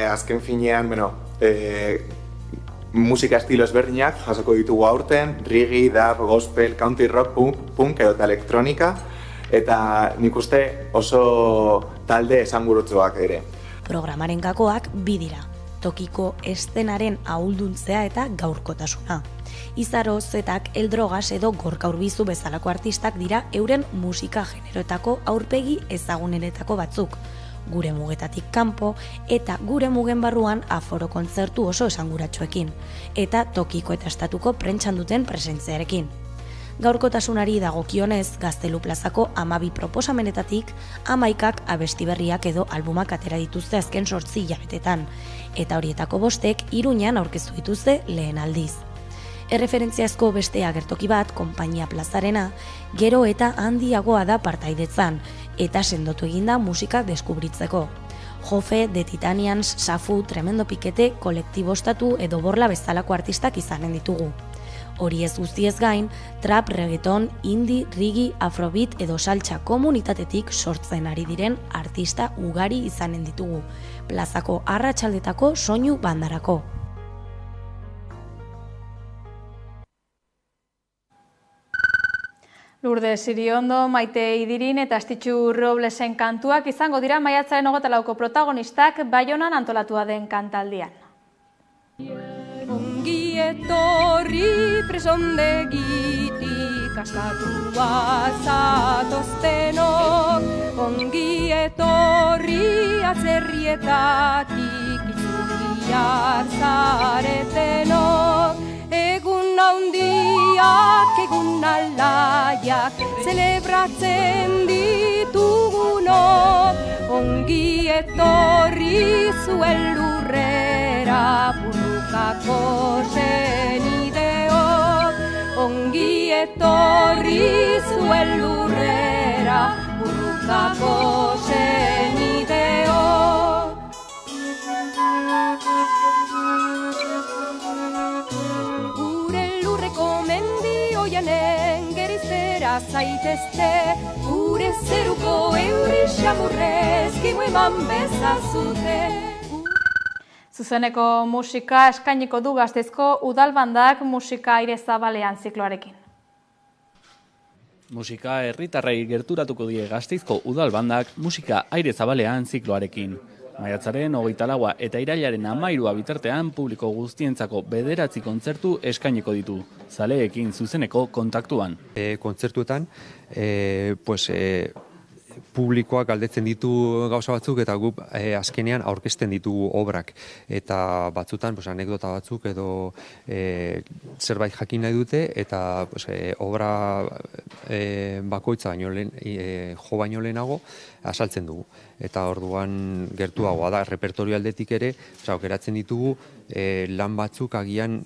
Azken finean, musika estilo ezberdinak jasoko ditugu aurten, reggae, dub, gospel, country rock, punk edo eta elektronika, eta nik uste oso talde esangurutsuak ere. Programaren gakoak bi dira, tokiko eszenaren ahulduntzea eta gaurkotasuna. Izaro, Zetak, Eldrogas edo Gorka Urbizu bezalako artistak dira euren musika generoetako aurpegi ezaguneretako batzuk. Gure mugetatik kanpo eta gure mugen barruan aforo kontzertu oso esanguratsuekin, eta tokiko eta estatuko prentsan duten presentziarekin. Gaurkotasunari dagokionez, Gaztelu plazako 12 proposamenetatik 11 abesti berriak edo albumak atera dituzte azken 8 hilabetetan, eta horietako 5 Iruñan aurkeztu dituzte lehen aldiz. Erreferentziazko beste agertoki bat, Konpainia plazarena, gero eta handiagoa da partaidetzan, eta sendotu eginda musika deskubritzeko. Jofe, The Titanians, Safu, Tremendo Pikete, Kolektibo Estatu edo Borla bezalako artistak izanen ditugu. Hori ez guztiez gain, trap, reggaeton, indie, reggae, afrobeat edo saltsa komunitatetik sortzen ari diren artista ugari izanen ditugu, plazako arratsaldetako soinu bandarako. Lourdes Iriondo, Maite Idirin eta Astitxu Roblesen kantuak izango dira maiatzaren 24ko protagonistak Baionan antolatua den kantaldian. Ongi etorri presondegitik askatua zatoztenok, ongi etorri atzerrietatik itzuliak zaretenok, egun handiak, egun alaiak, zelebratzen ditugunok, ongi etorri zuen lurrera burrukako zenideok, ongi etorri zuen lurrera burrukako zenideok. Gure lurreko mendi oianen gerizera zaitezte, gure zeruko euri xamurrez kimu eman bezazute. Zuzeneko musika eskainiko du Gasteizko udalbandak musika aire zabalean zikloarekin. Musika herritarrei gerturatuko die Gasteizko udalbandak musika aire zabalean zikloarekin. Maiatzaren 24 eta irailaren 13 bitartean publiko guztientzako 9 kontzertu eskainiko ditu, zaleekin zuzeneko kontaktuan. Kontzertuetan, publikoak galdetzen ditu gauza batzuk eta guk azkenean aurkezten ditugu obrak. Eta batzutan anekdota batzuk edo zerbait jakin nahi dute eta obra bakoitza jo baino lehenago azaltzen dugu. Eta orduan gertuagoa da, repertorio aldetik ere, aukeratzen ditugu lan batzuk agian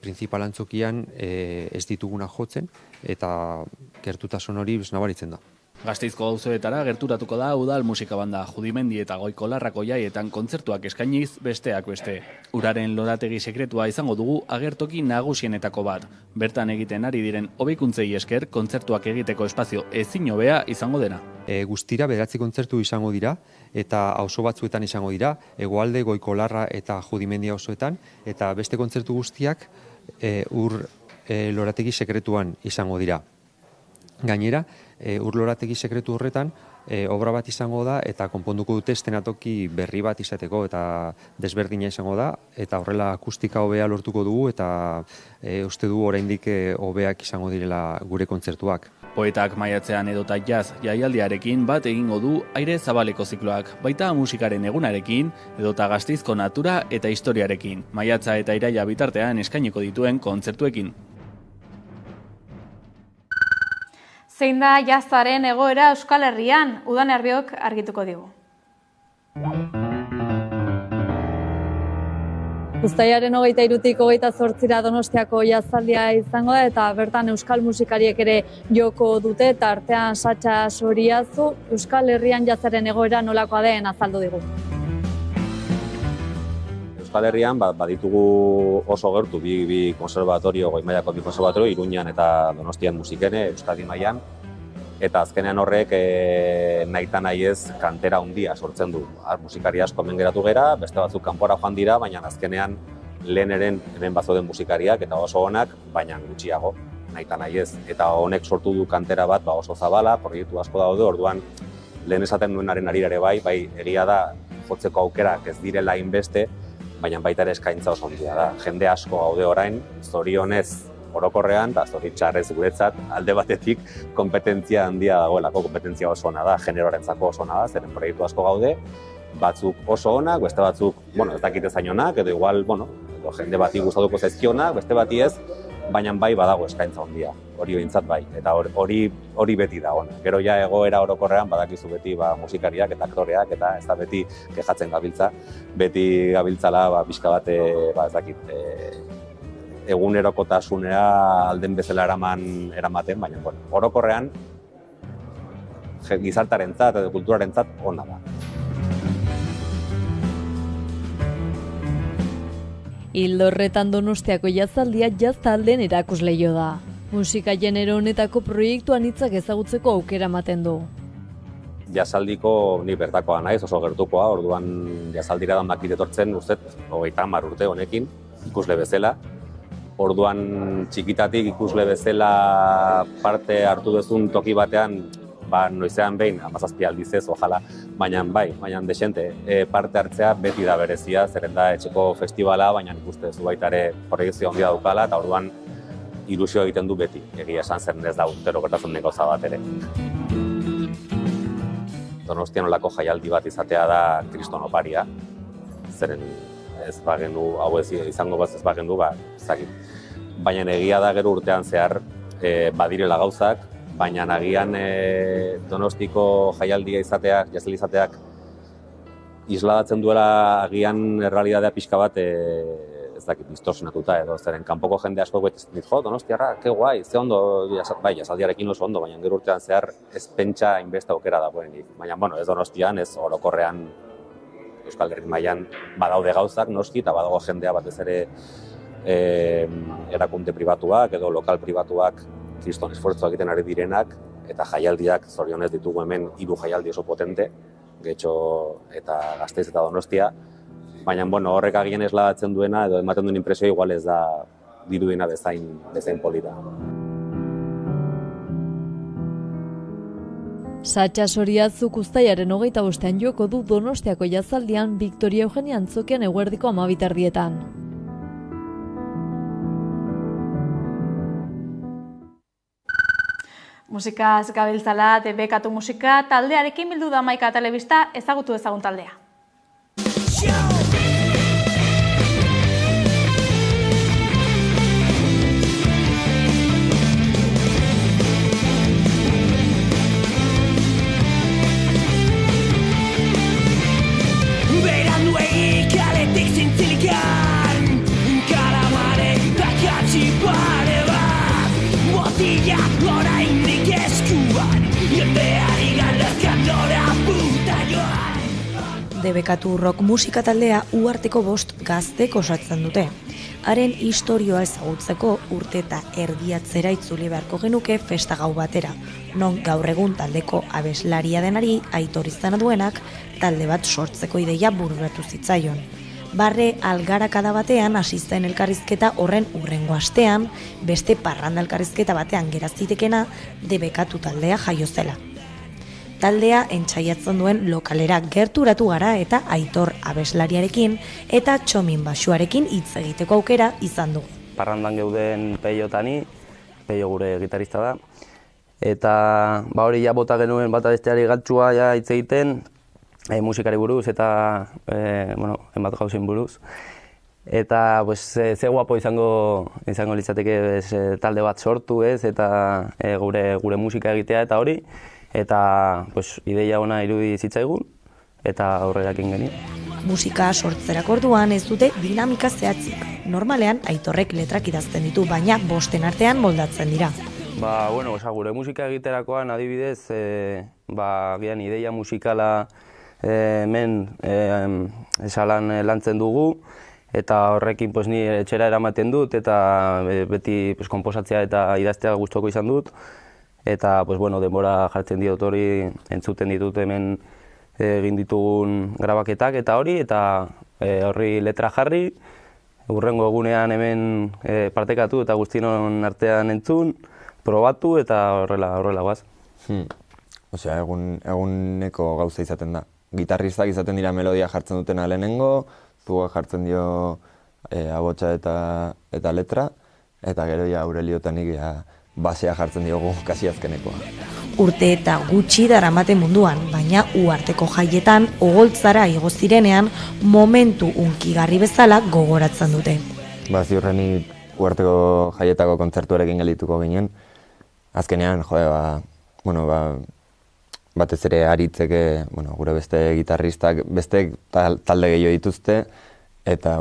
printzipal antzokian ez dituguna jotzen eta gertutasun hori nabaritzen da. Gasteizko auzoetara gerturatuko da udal musika banda, Judimendi eta Goikolarrako jaietan kontzertuak eskainiz besteak beste. Uraren lorategi sekretua izango dugu agertoki nagusienetako bat. Bertan egiten ari diren hobekuntzei esker kontzertuak egiteko espazio ezin hobea izango dena. Guztira 9 kontzertu izango dira eta auzo batzuetan izango dira, Hegoalde, Goikolarra eta Judimendi auzoetan, eta beste kontzertu guztiak lorategi sekretuan izango dira. Gainera, lorategi sekretu horretan obra bat izango da eta konponduko dute eszenatoki berri bat izateko eta desberdina izango da eta horrela akustika hobea lortuko dugu eta uste du oraindik hobeak izango direla gure kontzertuak. Poetak maiatzean edota jazz jaialdiarekin bat egingo du aire zabaleko zikloak, baita musikaren egunarekin edota Gasteizko natura eta historiarekin, maiatza eta iraila bitartean eskainiko dituen kontzertuekin. Zein da jazzaren egoera Euskal Herrian, Udan Herbiok argituko digu. Uztailaren 23-tik 28-ra Donostiako jazaldia izango da eta bertan euskal musikariek ere joko dute eta artean Satxa Soriazu Euskal Herrian jazaren egoera nolakoa den azaldu digu. Euskal Herrian baditugu oso gertu bi konservatorio, goi mailako bi konservatorio, Iruñan eta Donostian musikene, Euskadi mailan. Eta azkenean horrek nahita nahi ez kantera handia sortzen du. Musikari asko hemen geratu gera, beste batzuk kanpora joan dira, baina azkenean hemen bazoden musikariak eta oso onak, baina gutxiago nahita nahi ez. Eta honek sortu du kantera bat oso zabala, proiektu asko daude, orduan lehen esaten nuenaren arirare bai egia da jotzeko aukerak ez direla inbeste, baina baita ere eskaintza oso handia da. Jende asko gaude orain, zorionez orokorrean, eta zoritxarrez guretzat, alde batetik kompetentzia handia dagoelako, kompetentzia oso ona da, generoarentzako oso ona da, zeren proiektu asko gaude, batzuk oso onak, beste batzuk, ez dakite zain onak, edo igual, edo jende bati gustatuko zaizkionak, beste bati ez, baina bai badago eskaintza handia, hori behintzat bai, eta hori beti da ona. Gero ja egoera orokorrean badakizu beti musikariak eta aktoreak, eta ez da beti kejatzen gabiltza, beti gabiltzala pixka bat, ez dakit, egunerokotasunera alden bezala eramaten, baina orokorrean gizartarentzat edo kulturarentzat ona da. Ildo horretan Donostiako jazaldia jaztaldeen erakusleio da. Musika genero honetako proiektu anitzak ezagutzeko aukera ematen du. Jazaldiko ni bertakoa naiz, oso gertukoa, orduan jazaldira danbakit etortzen, ustez, 30 urte honekin, ikusle bezala. Orduan txikitatik ikusle bezala parte hartu duzun toki batean, noizean behin, 17 aldiz ez, ojala, baina desente, parte hartzea beti da berezia, zeren da etxeko festivala, baina ikuste zu baita ere proiektzio handia daukala, eta orduan ilusio egiten du beti, egia esan zer ez da urtero gertatzen den gauza bat ere. Donostian olako jaialdi bat izatea da kriston oparia, zeren ez bagenu, hau ez izango bat ez bagenu, zakit. Baina egia da gero urtean zehar badirela gauzak, baina agian Donostiko jaialdia izateak, jazaldi izateak isladatzen duela agian errealitatea pixka bat ez dakit distorsionatuta edo, zeren kanpoko jende asko dit Donostiarra, ke guai, ze ondo, jazaldiarekin oso ondo, baina gero urtean zehar ez pentsa inbeste aukera dagoenik. Baina, ez Donostian, ez orokorrean Euskal Herri mailan badaude gauzak noski, eta badago jendea batez ere erakunde pribatuak edo lokal pribatuak kriston esfuerzo egiten ari direnak, eta jaialdiak zorionez ditugu hemen 3 jaialdi oso potente, Getxo eta Gasteiz eta Donostia, baina horrek agian esladatzen duena edo ematen duen inpresioa igual ez da dirudiena bezain polita. Satxa Soriazuk uztailaren 25ean joko du Donostiako jazaldian Victoria Eugenia Antzokian eguerdiko 12:00. Musikaz gabiltzala, debekatu musika taldearekin bildu da Maika Telebista, ezagutu ezagun taldea. Beranduegi kaletik zintzilikan, kalamare takatsi pare bat, botila oraindik eskuan, jendeari galdezkan nora puta joan. Debekatu rock musika taldea uharteko 5 gaztek osatzen dute. Haren istorioa ezagutzeko urte eta erdiatzera itzuli beharko genuke festa gau batera, non gaur egun taldeko abeslaria denari Aitor izena duenak talde bat sortzeko ideia bururatu zitzaion. Barre algarakada batean hasi zen elkarrizketa horren hurrengo astean, beste parranda elkarrizketa batean geraztitekena debekatu taldea jaio zela. Taldea entsaiatzen duen lokalera gerturatu gara eta Aitor abeslariarekin eta Txomin Baxuarekin hitz egiteko aukera izan dugu. Parrandan geuden Peio tani, Peio gure gitarista da, eta hori ja bota genuen bata besteari galtzua hitz egiten, musikari buruz eta enbat gauzen buruz. Eta ze guapo izango litzateke talde bat sortu eta gure musika egitea eta hori. Eta ideia ona irudi zitzaigun, eta aurrerakin geni. Musika sortzerako orduan ez dute dinamika zehatzik. Normalean Aitorrek letrak idazten ditu, baina bosten artean moldatzen dira. Gure musika egiterakoan adibidez, gian ideia musikala hemen esalan lantzen dugu, eta horrekin ni etxera eramaten dut, eta beti konposatzea eta idaztea gustuko izan dut. Eta denbora jartzen diot hori, entzuten ditut hemen egin ditugun grabaketak eta hori, eta horri letra jarri, hurrengo egunean hemen partekatu eta guztinon artean entzun, probatu eta horrela guaz. Osea, eguneko gauza izaten da. Gitarristak izaten dira melodia jartzen dutena lehenengo, zuga jartzen dio abotsa eta letra, eta gero Aureliotanik basea jartzen diogu kasi azkenekoa. Urte eta gutxi daramaten munduan, baina uharteko jaietan ogoltzara igo zirenean momentu hunkigarri bezala gogoratzen dute. Ziurrenik uharteko jaietako kontzertuarekin geldituko ginen. Azkenean, batez ere aritzeke, gure beste gitarristak, beste talde gehiago dituzte, eta,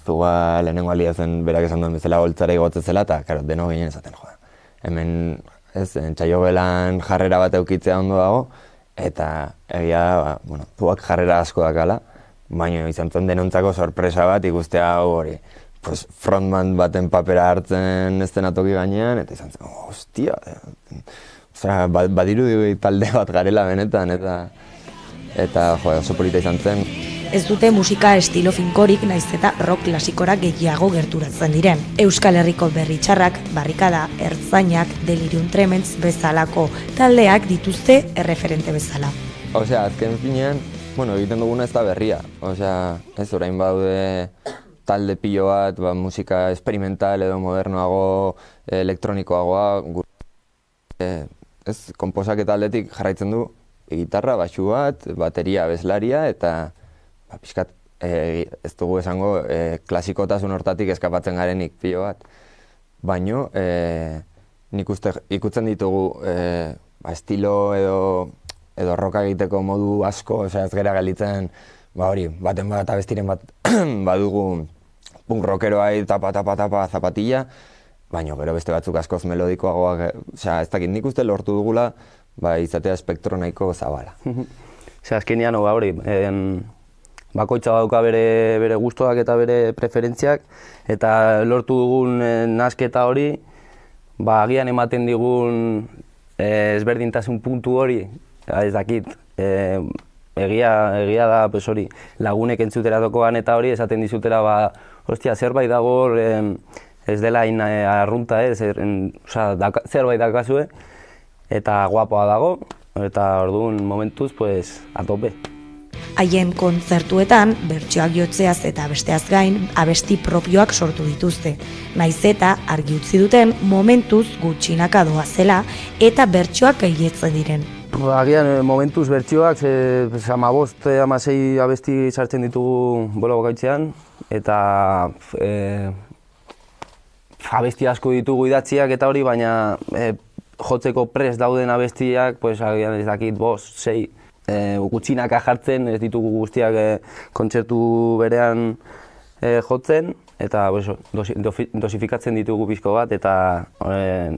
zuga lehenengo alia zen berak esan duen bezala holtzara igotzen zela, eta, deno ginen esaten, hemen, txaiogelan jarrera bat eukitzea ondo dago, eta egia, zuak jarrera asko dakala, baina izan zen denontzako sorpresa bat ikustea hori, frontman baten papera hartzen eszenatoki gainean, eta izan zen, hostia, badiru talde bat garela benetan, eta oso polita izan zen. Ez dute musika estilo finkorik naiz eta rock klasikora gehiago gerturatzen diren. Euskal Herriko berritxarrak, barrikada, ertzainak, delirium tremens bezalako taldeak dituzte erreferente bezala. Osea, azken finean, egiten duguna ez da berria. Osea, ez orain baude talde pilo bat, musika experimental edo modernoago, elektronikoagoa, ez, konposaketa aldetik jarraitzen du gitarra, baxu bat, bateria, abeslaria, eta pixkat ez dugu esango klasikotasun hortatik eskapatzen garenik pilo bat. Baino, nik uste ikutzen ditugu estilo edo roka egiteko modu asko, ez gara galitzen, baten bat abestiren bat badugu punk rockeroa tapa zapatilla, baina gero beste batzuk askoz melodikoagoak, ez dakit nik uste lortu dugula izatea espektro nahiko zabala. Azkenean, bakoitza dauka bere gustoak eta bere preferentziak, eta lortu dugun nasketa hori, agian ematen digun ezberdintasun puntu hori, ez dakit, egia da hori, lagunek entzutera dokoan eta hori esaten dizutera, hostia, zerbait dago, ez dela arrunta, zerbait dakazue, eta guapoa dago, eta orduan momentuz, a tope. Haien kontzertuetan, bertsioak jotzeaz eta besteaz gain, abesti propioak sortu dituzte. Naiz eta argi utzi duten momentuz gutxinaka doazela eta bertsioak gaietzen diren. Agian momentuz bertsioak, 15-16 abesti sartzen ditugu bolo gaitzean, eta abesti asko ditugu idatziak eta hori, baina jotzeko prest dauden abestiak, agian ez dakit 5-6 gutxinaka jartzen, ez ditugu guztiak kontzertu berean jotzen, eta dosifikatzen ditugu pixko bat, eta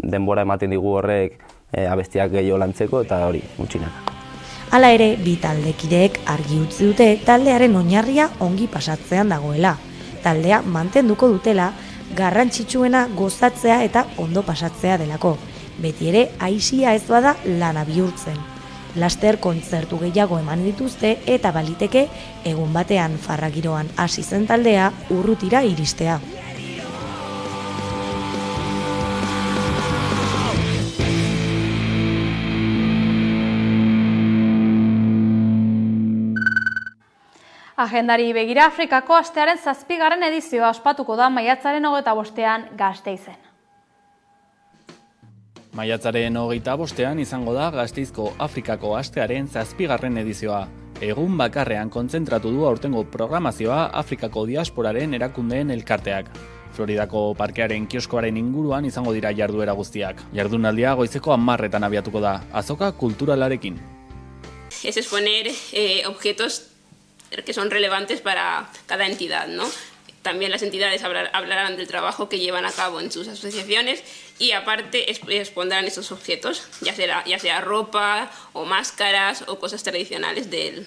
denbora ematen digu horrek abestiak gehiago lantzeko, eta hori, gutxinaka. Hala ere, bi taldekideek argi utzi dute taldearen oinarria ongi pasatzean dagoela. Taldea mantenduko dutela, garrantzitsuena gozatzea eta ondo pasatzea delako. Beti ere, aisia ez bada lana bihurtzen. Laster kontzertu gehiago eman dituzte eta baliteke egun batean farragiroan hasi zen taldea urrutira iristea. Agendari begira, Afrikako astearen 7. edizioa ospatuko da maiatzaren 25ean Gasteizen. Maiatzaren 25ean izango da Gasteizko Afrikako astearen 7. edizioa. Egun bakarrean kontzentratu du aurtengo programazioa Afrikako diasporaren erakundeen elkarteak. Floridako parkearen kioskoaren inguruan izango dira jarduera guztiak. Jardunaldia goizeko 10etan abiatuko da, azoka kulturalarekin. es exponer objetos que son relevantes para cada entidad, ¿no? También las entidades hablarán del trabajo que llevan a cabo en sus asociaciones y aparte expondrán esos objetos, ya sea ropa o máscaras o cosas tradicionales del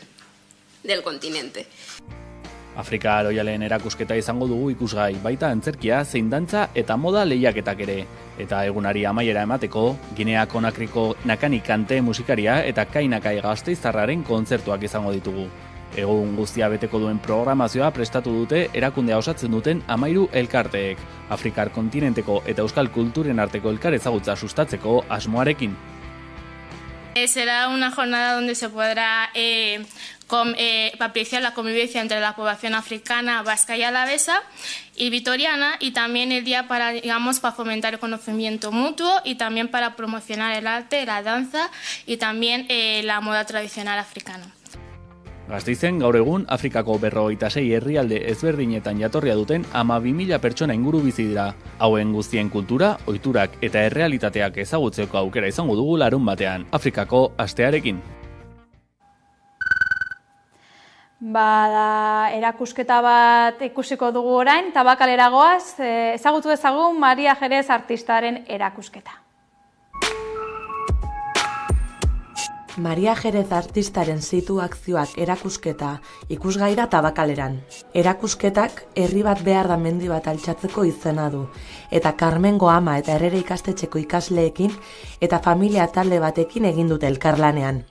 continente. Afrika Aroialen erakusketa izango dugu ikusgai, baita antzerkia, zein dantza eta moda lehiaketak ere. Eta egunari amaiera emateko, Ginea Konakriko Nakani Kante musikaria eta Kainakai Gasteiztarraren kontzertuak izango ditugu. Egun guztia beteko duen programazioa prestatu dute erakundea osatzen duten 13 elkarteek, Afrikar kontinenteko eta euskal kulturen arteko elkar ezagutza sustatzeko asmoarekin. Será una jornada donde se podrá apreciar la convivencia entre la población africana, vasca y alavesa y vitoriana, y también el día para fomentar el conocimiento mutuo y también para promocionar el arte, la danza y también la moda tradicional africana. Gasteizen gaur egun Afrikako 56 herrialde ezberdinetan jatorria duten 12.000 pertsona inguru bizi dira. Hauen guztien kultura, ohiturak eta errealitateak ezagutzeko aukera izango dugu larunbatean, Afrikako astearekin. Erakusketa bat ikusiko dugu orain, Tabakalera goaz, ezagutu ezagun Maria Jerez artistaren erakusketa. Maria Jerez artistaren situazioak erakusketa ikusgaira Tabakaleran. Erakusketak herri bat behar da mendi bat altxatzeko izena du, eta Carmengo ama eta Herrera ikastetxeko ikasleekin eta familia talde batekin egin dute elkarlanean.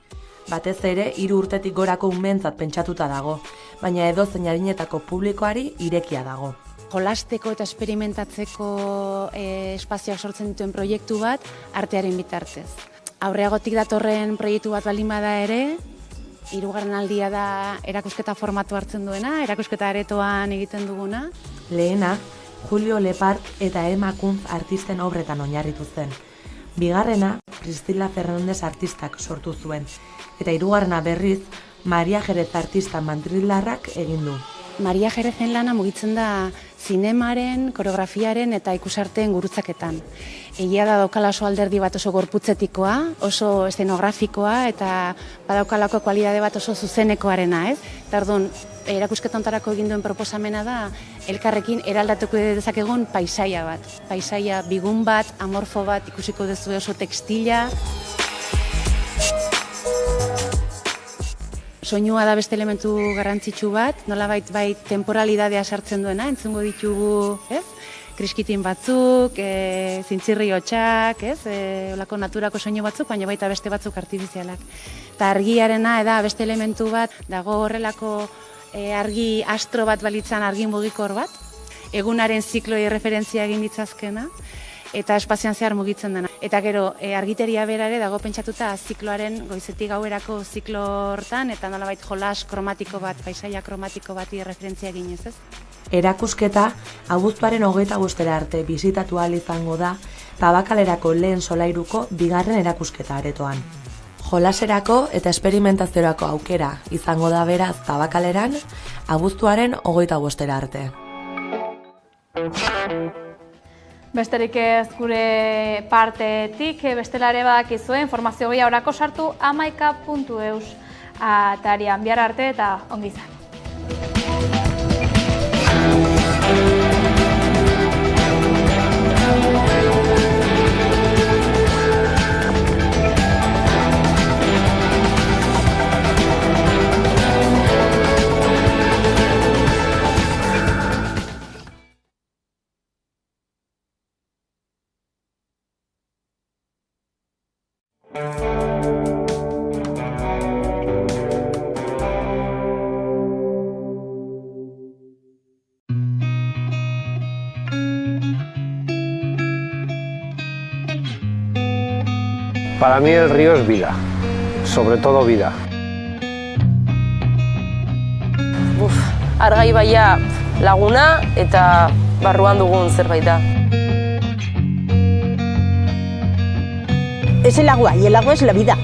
Batez ere, 3 urtetik gorako umeentzat pentsatuta dago, baina edozein adinetako publikoari irekia dago. Jolasteko eta esperimentatzeko espazioak sortzen dituen proiektu bat artearen bitartez. Aurreagotik datorren proiektu bat baldin bada ere, 3. aldia da erakusketa formatu hartzen duena, erakusketa aretoan egiten duguna. Lehena, Julio Lepart eta Emma Kunz artisten obretan oinarritu zen. 2. Priscila Fernandez artistak sortu zuen, eta 3. berriz, Maria Jerez artista madrildarrak egin du. Maria Jerezen lana mugitzen da zinemaren, koreografiaren eta ikusarteen gurutzaketan. Egia da daukala oso alderdi bat oso gorputzetikoa, oso eszenografikoa eta badaukalako kualitate bat oso zuzenekoarena, ez? Eta orduan, erakusketa hontarako egin duen proposamena da elkarrekin eraldatuko dezakegun paisaia bat. Paisaia bigun bat, amorfo bat, ikusiko duzu oso tekstila. Soinua da beste elementu garrantzitsu bat, nolabait bai temporalidadea sartzen duena, entzungo ditugu, ez? Kriskitin batzuk, zintzirri hotxak, ez? Olako naturako soinu batzuk, baina baita beste batzuk artifizialak. Eta argiarena da beste elementu bat, dago horrelako argi astro bat balitzan argi mugikor bat, egunaren zikloi referentzia egin ditzazkena, eta espazioan zehar mugitzen dena. Eta gero, argiteria bera ere dago pentsatuta zikloaren goizetik gauerako ziklo hortan, eta nolabait jolas kromatiko bat, paisaia kromatiko bati referentzia eginez, ez? Erakusketa, abuztuaren 25 arte bisitatu ahal izango da Tabakalerako lehen solairuko 2. erakusketa aretoan. Jolaserako eta esperimentaziorako aukera izango da beraz Tabakaleran, abuztuaren 25 arte. Besterik ez gure partetik, bestelare badakizue informazio gehiagorako sartu hamaika.eus atarian. Bihar arte eta ongi izan. Para mí el río es vida, sobre todo vida. Argai baia laguna eta barruan dugun zerbait da. Es el agua y el agua es la vida.